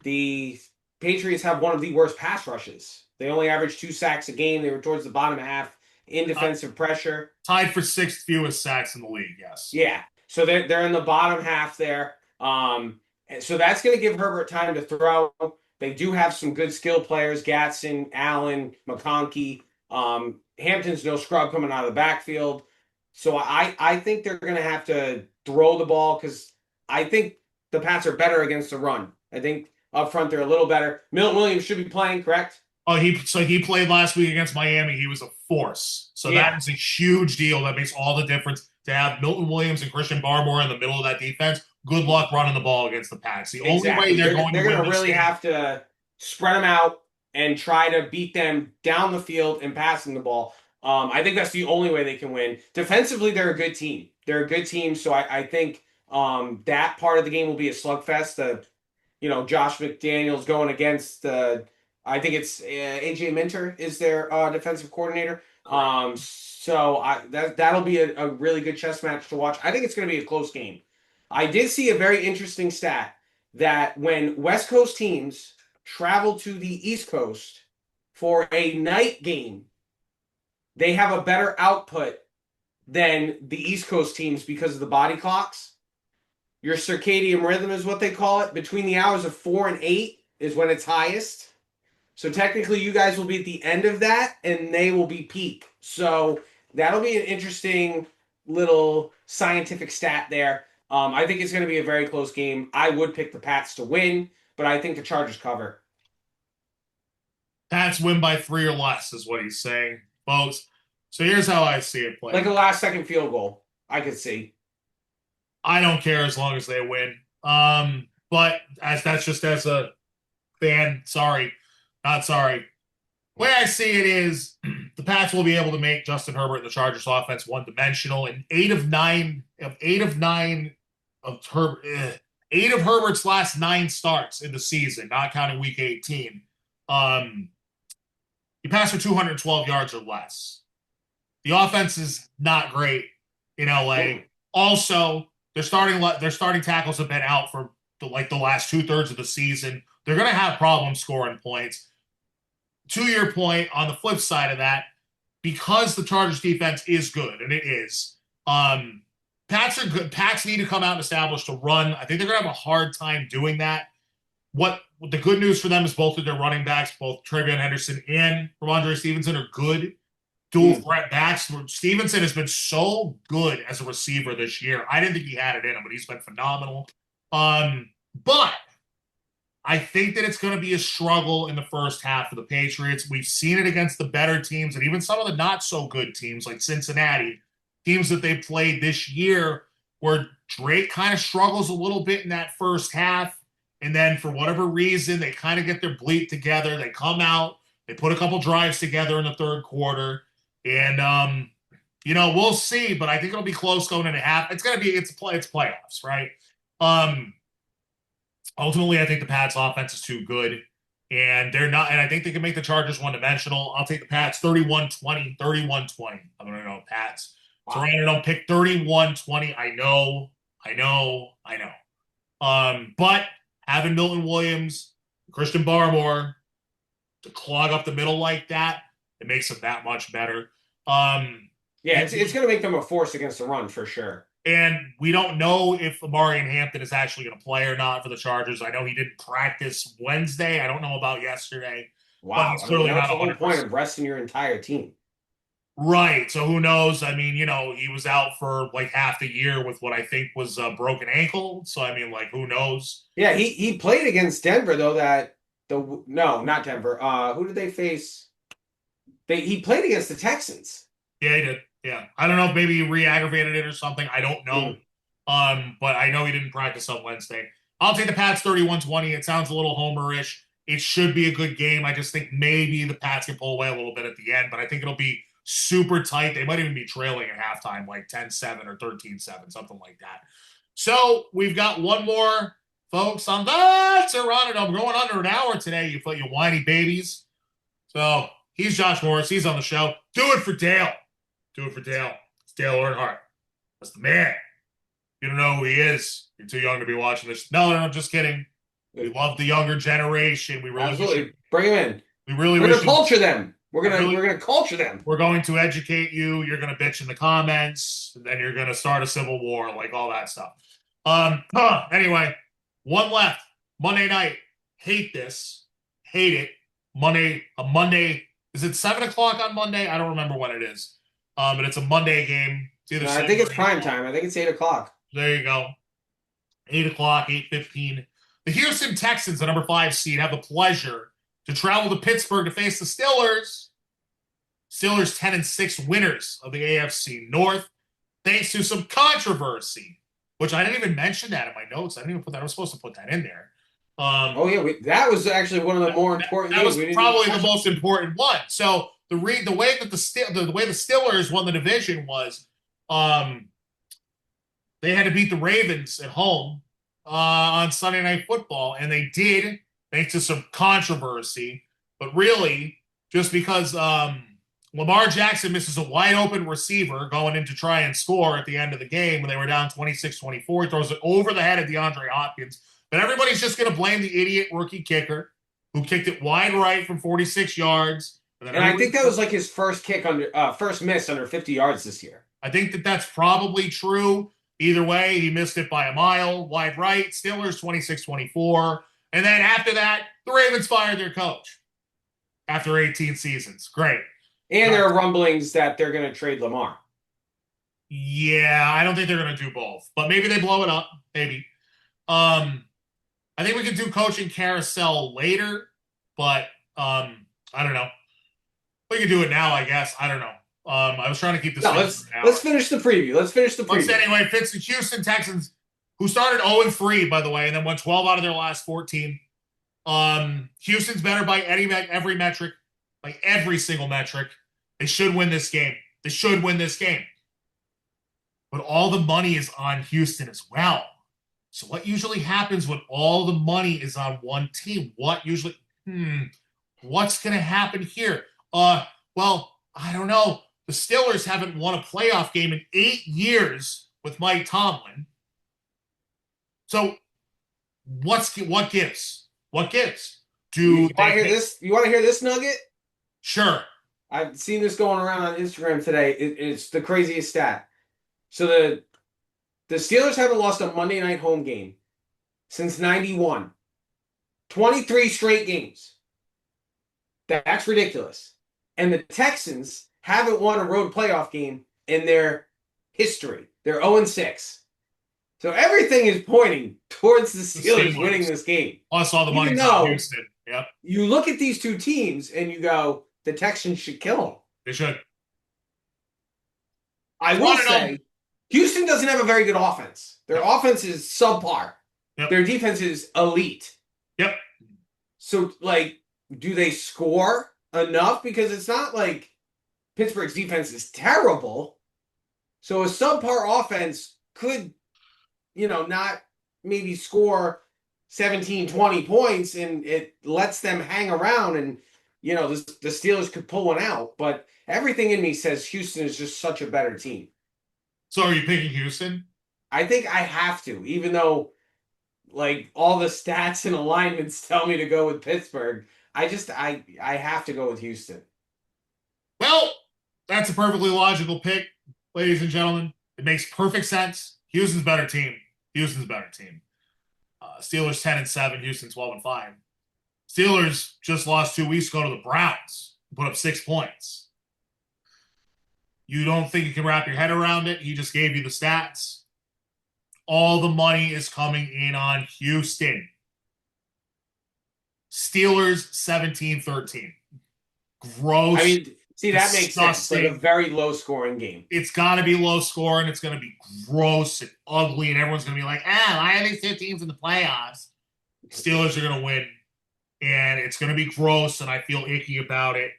the Patriots have one of the worst pass rushes. They only average 2 sacks a game. They were towards the bottom half in defensive pressure. Tied for 6th fewest sacks in the league, yes. Yeah. So they're in the bottom half there. And so that's going to give Herbert time to throw. They do have some good skill players, Gatson, Allen, McConkey. Hampton's no scrub coming out of the backfield. So I think they're going to have to throw the ball because I think the Pats are better against the run. I think up front they're a little better. Milton Williams should be playing, correct? Oh, he played last week against Miami. He was a force. So that is a huge deal. That makes all the difference to have Milton Williams and Christian Barmore in the middle of that defense. Good luck running the ball against the Pats. The only way they're going to really have to spread them out and try to beat them down the field and passing the ball. I think that's the only way they can win. Defensively, they're a good team. They're a good team, so I think that part of the game will be a slugfest. Josh McDaniels going against I think it's AJ Minter is their defensive coordinator. So that'll be a really good chess match to watch. I think it's going to be a close game. I did see a very interesting stat that when West Coast teams travel to the East Coast for a night game, they have a better output than the East Coast teams because of the body clocks. Your circadian rhythm is what they call it. Between the hours of 4 and 8 is when it's highest. So technically you guys will be at the end of that and they will be peak. So that'll be an interesting little scientific stat there. I think it's going to be a very close game. I would pick the Pats to win, but I think the Chargers cover. Pats win by 3 or less is what he's saying, folks. So here's how I see it play. Like a last-second field goal, I could see. I don't care as long as they win. But that's just as a fan, not sorry. The way I see it is the Pats will be able to make Justin Herbert and the Chargers offense one-dimensional. And 8 of Herbert's last 9 starts in the season, not counting week 18, he passed for 212 yards or less. The offense is not great in LA. Also, their starting tackles have been out for the last 2/3 of the season. They're going to have problems scoring points. To your point, on the flip side of that, because the Chargers defense is good, and it is, Pats are good. Pats need to come out and establish the run. I think they're going to have a hard time doing that. What the good news for them is both of their running backs, both Travion Henderson and Ramondre Stevenson, are good dual threat backs. Stevenson has been so good as a receiver this year. I didn't think he had it in him, but he's been phenomenal. But I think that it's going to be a struggle in the first half for the Patriots. We've seen it against the better teams and even some of the not so good teams like Cincinnati, teams that they played this year, where Drake kind of struggles a little bit in that first half. And then for whatever reason, they kind of get their bleat together. They come out, they put a couple drives together in the third quarter. And, we'll see, but I think it'll be close going into half. It's playoffs, right? Ultimately, I think the Pats offense is too good, and they're not, and I think they can make the Chargers one-dimensional. I'll take the Pats 31-20, 31-20. I'm going to go Pats. Wow. Terranadome pick 31-20. I know. But having Milton Williams, Christian Barmore to clog up the middle like that, it makes them that much better. It's going to make them a force against the run for sure. And we don't know if Amari Hampton is actually going to play or not for the Chargers. I know he didn't practice Wednesday. I don't know about yesterday. Wow, that's the whole point of resting your entire team. Right. So who knows? I mean, he was out for like half the year with what I think was a broken ankle. So, I mean, who knows? Yeah, he played against Denver, though. No, not Denver. Who did they face? He played against the Texans. Yeah, he did. Yeah. I don't know if maybe he re-aggravated it or something. I don't know. But I know he didn't practice on Wednesday. I'll take the Pats 31-20. It sounds a little homerish. It should be a good game. I just think maybe the Pats can pull away a little bit at the end, but I think it'll be super tight. They might even be trailing at halftime, like 10-7 or 13-7, something like that. So we've got one more, folks, on the Terranadome. Going under an hour today, you whiny babies. So he's Josh Morris. He's on the show. Do it for Dale. It's Dale Earnhardt. That's the man. You don't know who he is. You're too young to be watching this. No, I'm just kidding. We love the younger generation. We really absolutely bring them in. We're gonna culture them. We're gonna culture them. We're going to educate you. You're gonna bitch in the comments, and then you're gonna start a civil war, like all that stuff. Anyway, one left. Monday night. Hate this. Hate it. Monday. Is it 7:00 on Monday? I don't remember when it is. But it's a Monday game. I think it's prime time. I think it's 8:00. There you go. 8:00, 8:15. The Houston Texans, the number 5 seed, have the pleasure to travel to Pittsburgh to face the Steelers. Steelers 10-6 winners of the AFC North, thanks to some controversy, which I didn't even mention that in my notes. I didn't even put that. I was supposed to put that in there. Oh yeah, that was actually one of the more important that games. was probably the most important one. So the way that the way the Steelers won the division was they had to beat the Ravens at home on Sunday Night Football, and they did, thanks to some controversy. But really, just because Lamar Jackson misses a wide open receiver going in to try and score at the end of the game when they were down 26-24, he throws it over the head of DeAndre Hopkins. But everybody's just going to blame the idiot rookie kicker who kicked it wide right from 46 yards. And I think that was like his first miss under 50 yards this year. I think that that's probably true. Either way, he missed it by a mile, wide right. Steelers 26-24. And then after that, the Ravens fired their coach after 18 seasons. Great. And there are rumblings that they're going to trade Lamar. Yeah, I don't think they're going to do both. But maybe they blow it up. Maybe. I think we could do coaching carousel later. But I don't know. We could do it now, I guess. I don't know. I was trying to keep this. No, let's finish the preview. Anyway, Fitz, the Houston Texans, who started 0-3, by the way, and then won 12 out of their last 14. Houston's better by every metric, like every single metric. They should win this game. But all the money is on Houston as well. So what usually happens when all the money is on one team? What's going to happen here? Well, I don't know. The Steelers haven't won a playoff game in 8 years with Mike Tomlin. So what gives? You want to hear this? You want to hear this nugget? Sure. I've seen this going around on Instagram today. It's the craziest stat. So the Steelers haven't lost a Monday night home game since 91. 23 straight games. That's ridiculous. And the Texans haven't won a road playoff game in their history. They're 0-6. So everything is pointing towards the Steelers winning this game. Plus all the money's on Houston. Yep. You look at these two teams and you go, the Texans should kill them. They should. I will say, Houston doesn't have a very good offense. Their offense is subpar. Yep. Their defense is elite. Yep. So, do they score enough? Because it's not like Pittsburgh's defense is terrible. So a subpar offense could, not maybe score 17, 20 points, and it lets them hang around, and, the Steelers could pull one out. But everything in me says Houston is just such a better team. So are you picking Houston? I think I have to, even though, all the stats and alignments tell me to go with Pittsburgh. I have to go with Houston. Well, that's a perfectly logical pick, ladies and gentlemen. It makes perfect sense. Houston's a better team. Steelers 10-7, Houston 12-5. Steelers just lost 2 weeks ago to the Browns, put up 6 points. You don't think you can wrap your head around it? He just gave you the stats. All the money is coming in on Houston. Steelers 17-13. Gross. See, that makes sense. Like a very low-scoring game. It's got to be low-scoring. It's going to be gross and ugly, and everyone's going to be like, why are these 2 teams in the playoffs? Steelers are going to win, and it's going to be gross, and I feel icky about it.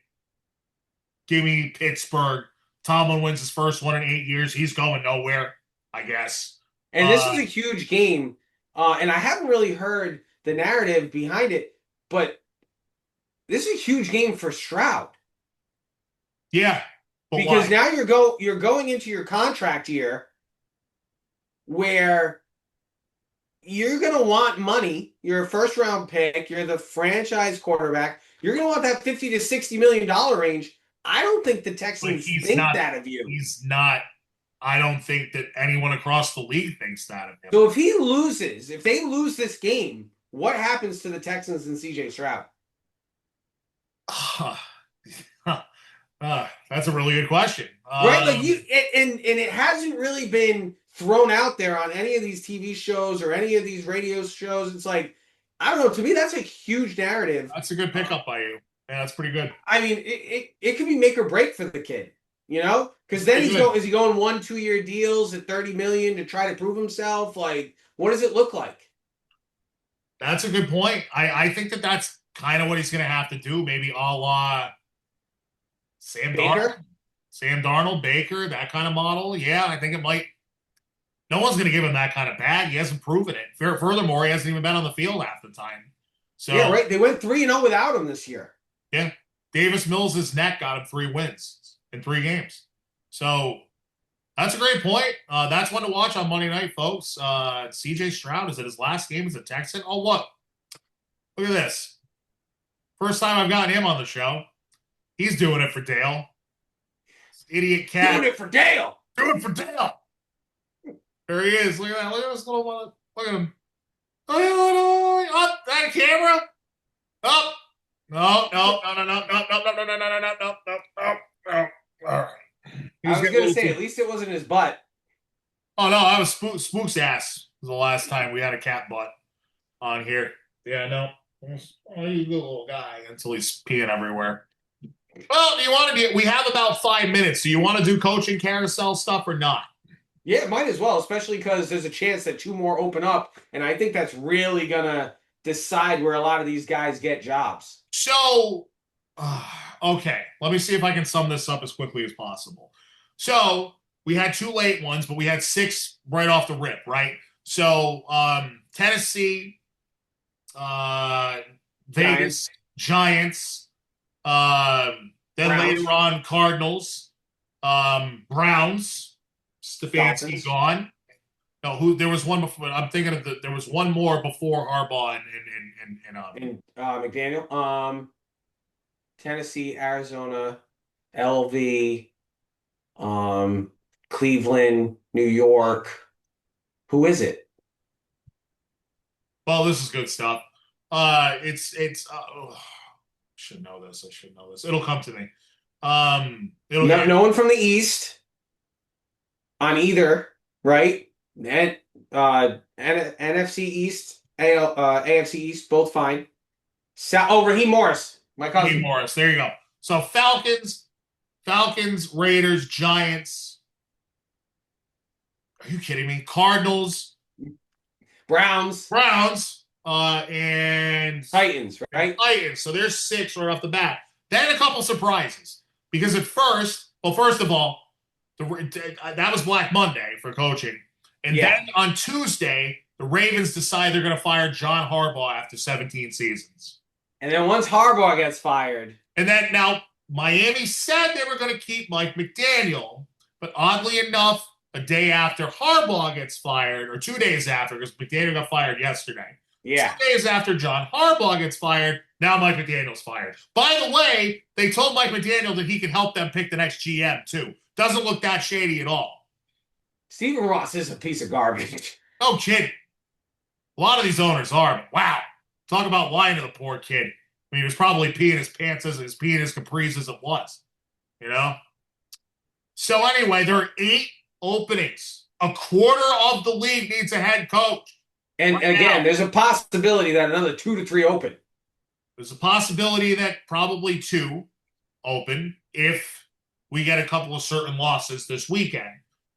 Give me Pittsburgh. Tomlin wins his first one in 8 years. He's going nowhere, I guess. And this is a huge game, and I haven't really heard the narrative behind it, but this is a huge game for Stroud. Yeah. Because now you're going into your contract year where you're going to want money. You're a first round pick. You're the franchise quarterback. You're going to want that $50 to $60 million range. I don't think the Texans think that of you. He's not. I don't think that anyone across the league thinks that of him. So if they lose this game, what happens to the Texans and CJ Stroud? That's a really good question. Right? And it hasn't really been thrown out there on any of these TV shows or any of these radio shows. It's like, I don't know. To me, that's a huge narrative. That's a good pickup by you. Yeah, that's pretty good. It could be make or break for the kid, because then is he going 1-2 year deals at $30 million to try to prove himself? Like, what does it look like? That's a good point. I think that's kind of what he's going to have to do. Maybe a la Sam Baker? Darnold. Sam Darnold, Baker, that kind of model. Yeah, I think it might. No one's going to give him that kind of bag. He hasn't proven it. Furthermore, he hasn't even been on the field half the time. So yeah, right. They went 3-0 without him this year. Yeah. Davis Mills' neck got him 3 wins in 3 games. So that's a great point. That's one to watch on Monday night, folks. CJ Stroud is at his last game as a Texan. Oh, look. Look at this. First time I've gotten him on the show. He's doing it for Dale. Idiot cat. Doing it for Dale. Doing it for Dale. There he is. Look at that. Look at this little one. Look at him. Up that camera. Up. No. All right. I was gonna say, at least it wasn't his butt. Oh no, that was Spook's ass. Was the last time we had a cat butt on here. Yeah, no. Oh, you good little guy until he's peeing everywhere. Well, do you want to do? We have about 5 minutes. Do you want to do coaching carousel stuff or not? Yeah, might as well, especially because there's a chance that 2 more open up, and I think that's really gonna decide where a lot of these guys get jobs. So, okay, let me see if I can sum this up as quickly as possible. So we had 2 late ones, but we had 6 right off the rip, right? So Tennessee, Vegas, Giants, then Browns. later on Cardinals, Browns, Stefanski gone. No, there was one before. I'm thinking of there was one more before Harbaugh and McDaniel. Tennessee, Arizona, LV, Cleveland, New York. Who is it? Well, this is good stuff. Should know this. I should know this. It'll come to me. No one from the East on either, right? And NFC East, AFC East, both fine. Raheem Morris, my cousin. Raheem Morris, there you go. So Falcons, Raiders, Giants. Are you kidding me? Cardinals, Browns, and Titans, right? Titans. So there's 6 right off the bat. Then a couple surprises because at first, first of all, that was Black Monday for coaching. And then on Tuesday, the Ravens decide they're going to fire John Harbaugh after 17 seasons. And then once Harbaugh gets fired. And then now Miami said they were going to keep Mike McDaniel. But oddly enough, a day after Harbaugh gets fired, or 2 days after, because McDaniel got fired yesterday. Yeah. 2 days after John Harbaugh gets fired, now Mike McDaniel's fired. By the way, they told Mike McDaniel that he can help them pick the next GM, too. Doesn't look that shady at all. Stephen Ross is a piece of garbage. No kidding. A lot of these owners are, but wow. Talk about lying to the poor kid. I mean, he was probably peeing his pants as his peeing his capris as it was. You know? So anyway, there are 8 openings. A quarter of the league needs a head coach. And right again, now, there's a possibility that another 2 to 3 open. There's a possibility that probably 2 open if we get a couple of certain losses this weekend.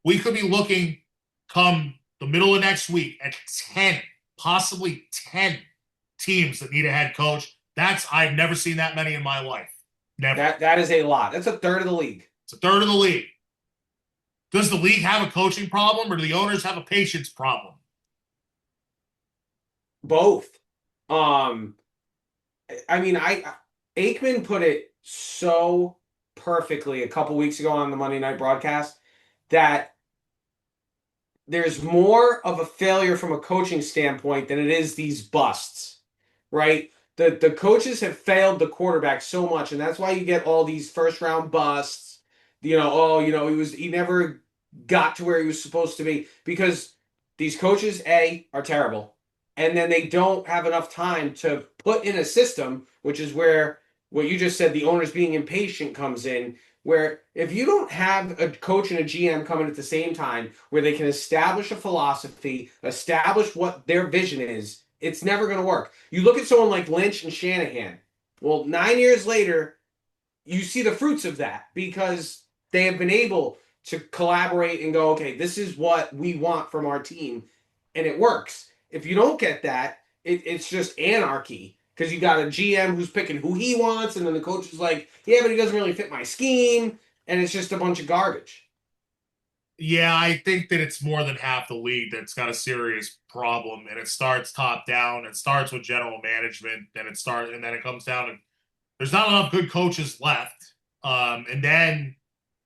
We could be looking come the middle of next week at 10, possibly 10 teams that need a head coach. I've never seen that many in my life. Never. That is a lot. That's a third of the league. It's a third of the league. Does the league have a coaching problem or do the owners have a patience problem? Both. Aikman put it so perfectly a couple weeks ago on the Monday night broadcast that there's more of a failure from a coaching standpoint than it is these busts, right? The coaches have failed the quarterback so much, and that's why you get all these first round busts. He never got to where he was supposed to be because these coaches are terrible, and then they don't have enough time to put in a system, which is where what you just said, the owners being impatient comes in, where if you don't have a coach and a GM coming at the same time where they can establish a philosophy, establish what their vision is, it's never going to work. You look at someone like Lynch and Shanahan. Well, 9 years later, you see the fruits of that because they have been able to collaborate and go, okay, this is what we want from our team, and it works. If you don't get that, it's just anarchy because you got a GM who's picking who he wants, and then the coach is like, yeah, but he doesn't really fit my scheme, and it's just a bunch of garbage. Yeah, I think that it's more than half the league that's got a serious problem, and it starts top down. It starts with general management, and then it comes down to there's not enough good coaches left, and then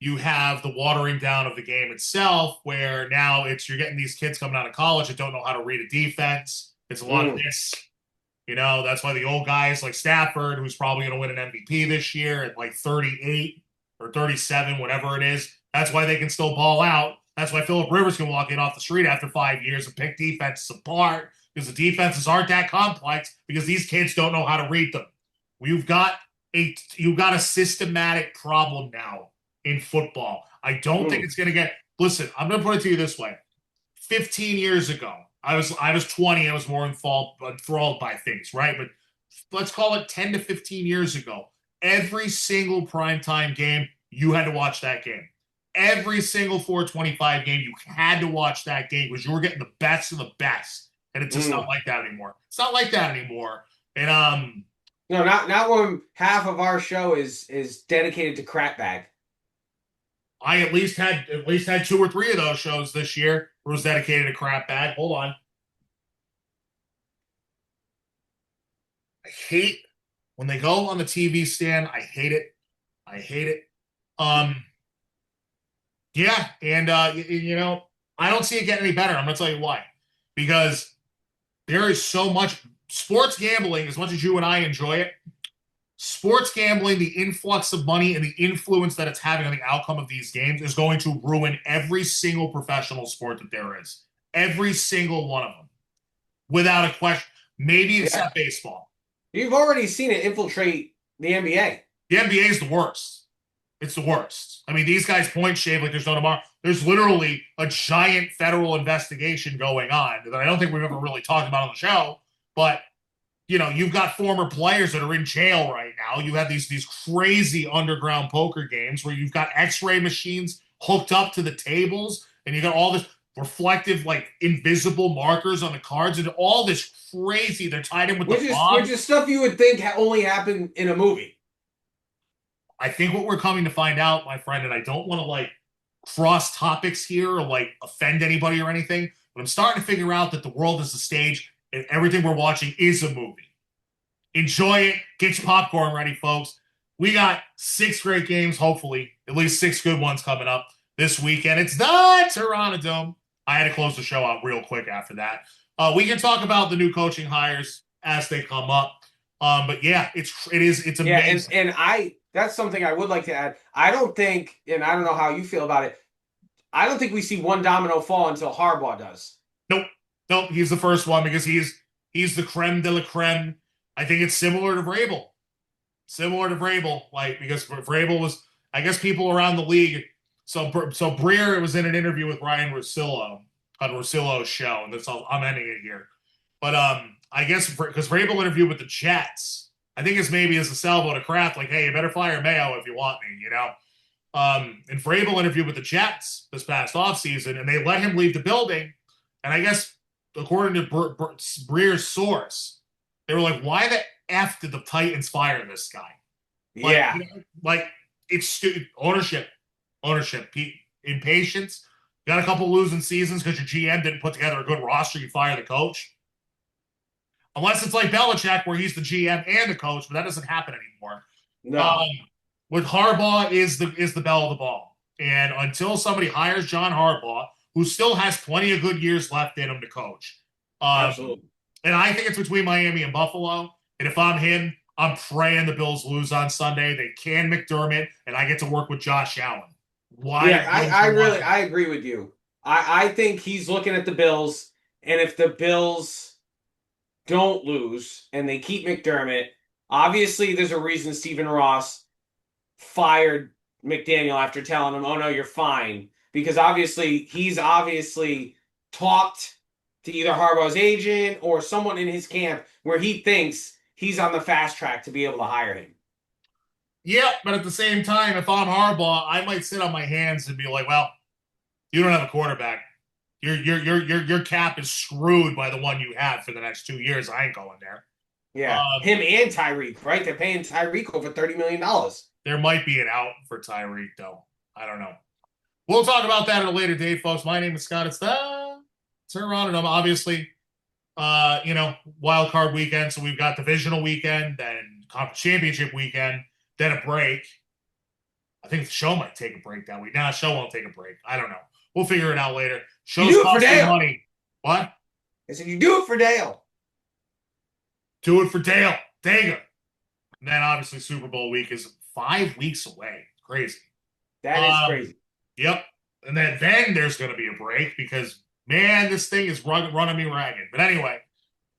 you have the watering down of the game itself, where now you're getting these kids coming out of college that don't know how to read a defense. It's a lot of this. That's why the old guys like Stafford, who's probably going to win an MVP this year at like 38 or 37, whatever it is, that's why they can still ball out. That's why Phillip Rivers can walk in off the street after 5 years and pick defenses apart because the defenses aren't that complex because these kids don't know how to read them. You've got a systematic problem now in football. I don't think it's going to get. Listen, I'm going to put it to you this way: 15 years ago, I was 20. I was more enthralled by things, right? But let's call it 10 to 15 years ago. Every single primetime game, you had to watch that game. Every single 425 game, you had to watch that game because you were getting the best of the best. And it's just not like that anymore. It's not like that anymore. And no, not when half of our show is dedicated to crap bag. I at least had 2 or 3 of those shows this year where it was dedicated to crap bag. Hold on. I hate when they go on the TV stand. I hate it. Yeah, and I don't see it getting any better. I'm going to tell you why. Because there is so much sports gambling, as much as you and I enjoy it, sports gambling, the influx of money and the influence that it's having on the outcome of these games is going to ruin every single professional sport that there is. Every single one of them. Without a question. Maybe except baseball. You've already seen it infiltrate the NBA. The NBA is the worst. It's the worst. I mean, these guys point shave like there's no tomorrow. There's literally a giant federal investigation going on that I don't think we've ever really talked about on the show. But, you've got former players that are in jail right now. You have these crazy underground poker games where you've got x-ray machines hooked up to the tables, and you got all this reflective, like, invisible markers on the cards, and all this crazy. They're tied in with the mob. Which is stuff you would think only happened in a movie. I think what we're coming to find out, my friend, and I don't want to cross topics here or offend anybody or anything, but I'm starting to figure out that the world is a stage and everything we're watching is a movie. Enjoy it. Get your popcorn ready, folks. We got 6 great games, hopefully, at least 6 good ones coming up this weekend. It's the Terranadome. I had to close the show out real quick after that. We can talk about the new coaching hires as they come up. But yeah, it's amazing. Yeah, and that's something I would like to add. I don't think, and I don't know how you feel about it, I don't think we see one domino fall until Harbaugh does. Nope, he's the first one because he's the creme de la creme. I think it's similar to Vrabel. Because Vrabel was, I guess people around the league. So Breer was in an interview with Ryan Russillo on Russillo's show, and that's all, I'm ending it here. But I guess because Vrabel interviewed with the Jets, I think it's maybe as a salvo to Kraft, like, hey, you better fire Mayo if you want me, And Vrabel interviewed with the Jets this past offseason, and they let him leave the building. And I guess, according to Breer's source, they were like, why the F did the Titans fire this guy? It's stupid. Ownership, impatience. You got a couple losing seasons because your GM didn't put together a good roster, you fire the coach. Unless it's like Belichick, where he's the GM and the coach, but that doesn't happen anymore. No. With Harbaugh is the bell of the ball. And until somebody hires John Harbaugh, who still has plenty of good years left in him to coach. Absolutely. And I think it's between Miami and Buffalo. And if I'm him, I'm praying the Bills lose on Sunday. They can McDermott, and I get to work with Josh Allen. Why? Yeah, I agree with you. I think he's looking at the Bills, and if the Bills don't lose and they keep McDermott, obviously there's a reason Stephen Ross fired McDaniel after telling him, oh no, you're fine. Because he's obviously talked to either Harbaugh's agent or someone in his camp where he thinks he's on the fast track to be able to hire him. Yeah, but at the same time, if I'm Harbaugh, I might sit on my hands and be like, well, you don't have a quarterback. Your cap is screwed by the one you have for the next 2 years. I ain't going there. Yeah, him and Tyreek, right? They're paying Tyreek over $30 million. There might be an out for Tyreek, though. I don't know. We'll talk about that at a later date, folks. My name is Scott. It's the Terranadome. Obviously, wild card weekend. So we've got divisional weekend, then conference championship weekend, then a break. I think the show might take a break that week. Nah, show won't take a break. I don't know. We'll figure it out later. Show's costing money. What? I said you do it for Dale. Do it for Dale. Dega. And then obviously Super Bowl week is 5 weeks away. Crazy. That is crazy. Yep. And then there's going to be a break because, man, this thing is running me ragged. But anyway,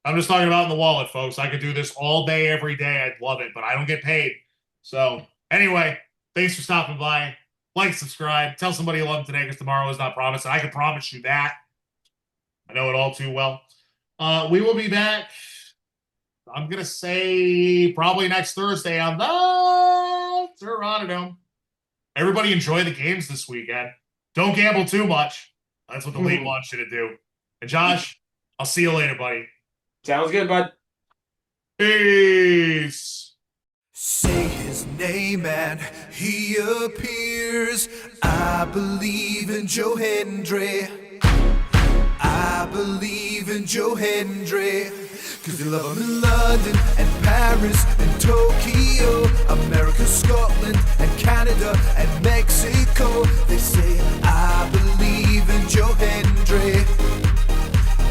I'm just talking about in the wallet, folks. I could do this all day, every day. I'd love it, but I don't get paid. So anyway, thanks for stopping by. Like, subscribe. Tell somebody you love them today because tomorrow is not promised. And I can promise you that. I know it all too well. We will be back, I'm going to say, probably next Thursday on the Terranadome. Everybody enjoy the games this weekend. Don't gamble too much. That's what the league wants you to do. And Josh, I'll see you later, buddy. Sounds good, bud. Peace. Say his name and he appears. I believe in Joe Hendry. I believe in Joe Hendry. Cause they love him in London and Paris and Tokyo, America, Scotland and Canada and Mexico. They say, I believe in Joe Hendry.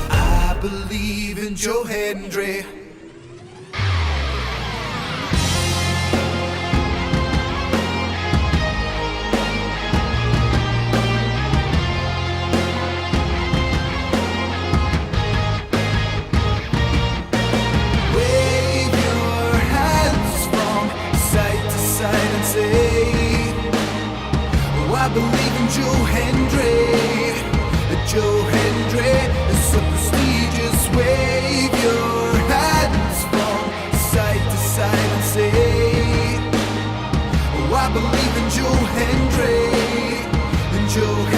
I believe in Joe Hendry. I believe in Joe Hendry. Joe Hendry is so prestigious. Wave your hands from side to side and say, oh, I believe in Joe Hendry. In Joe Hendry.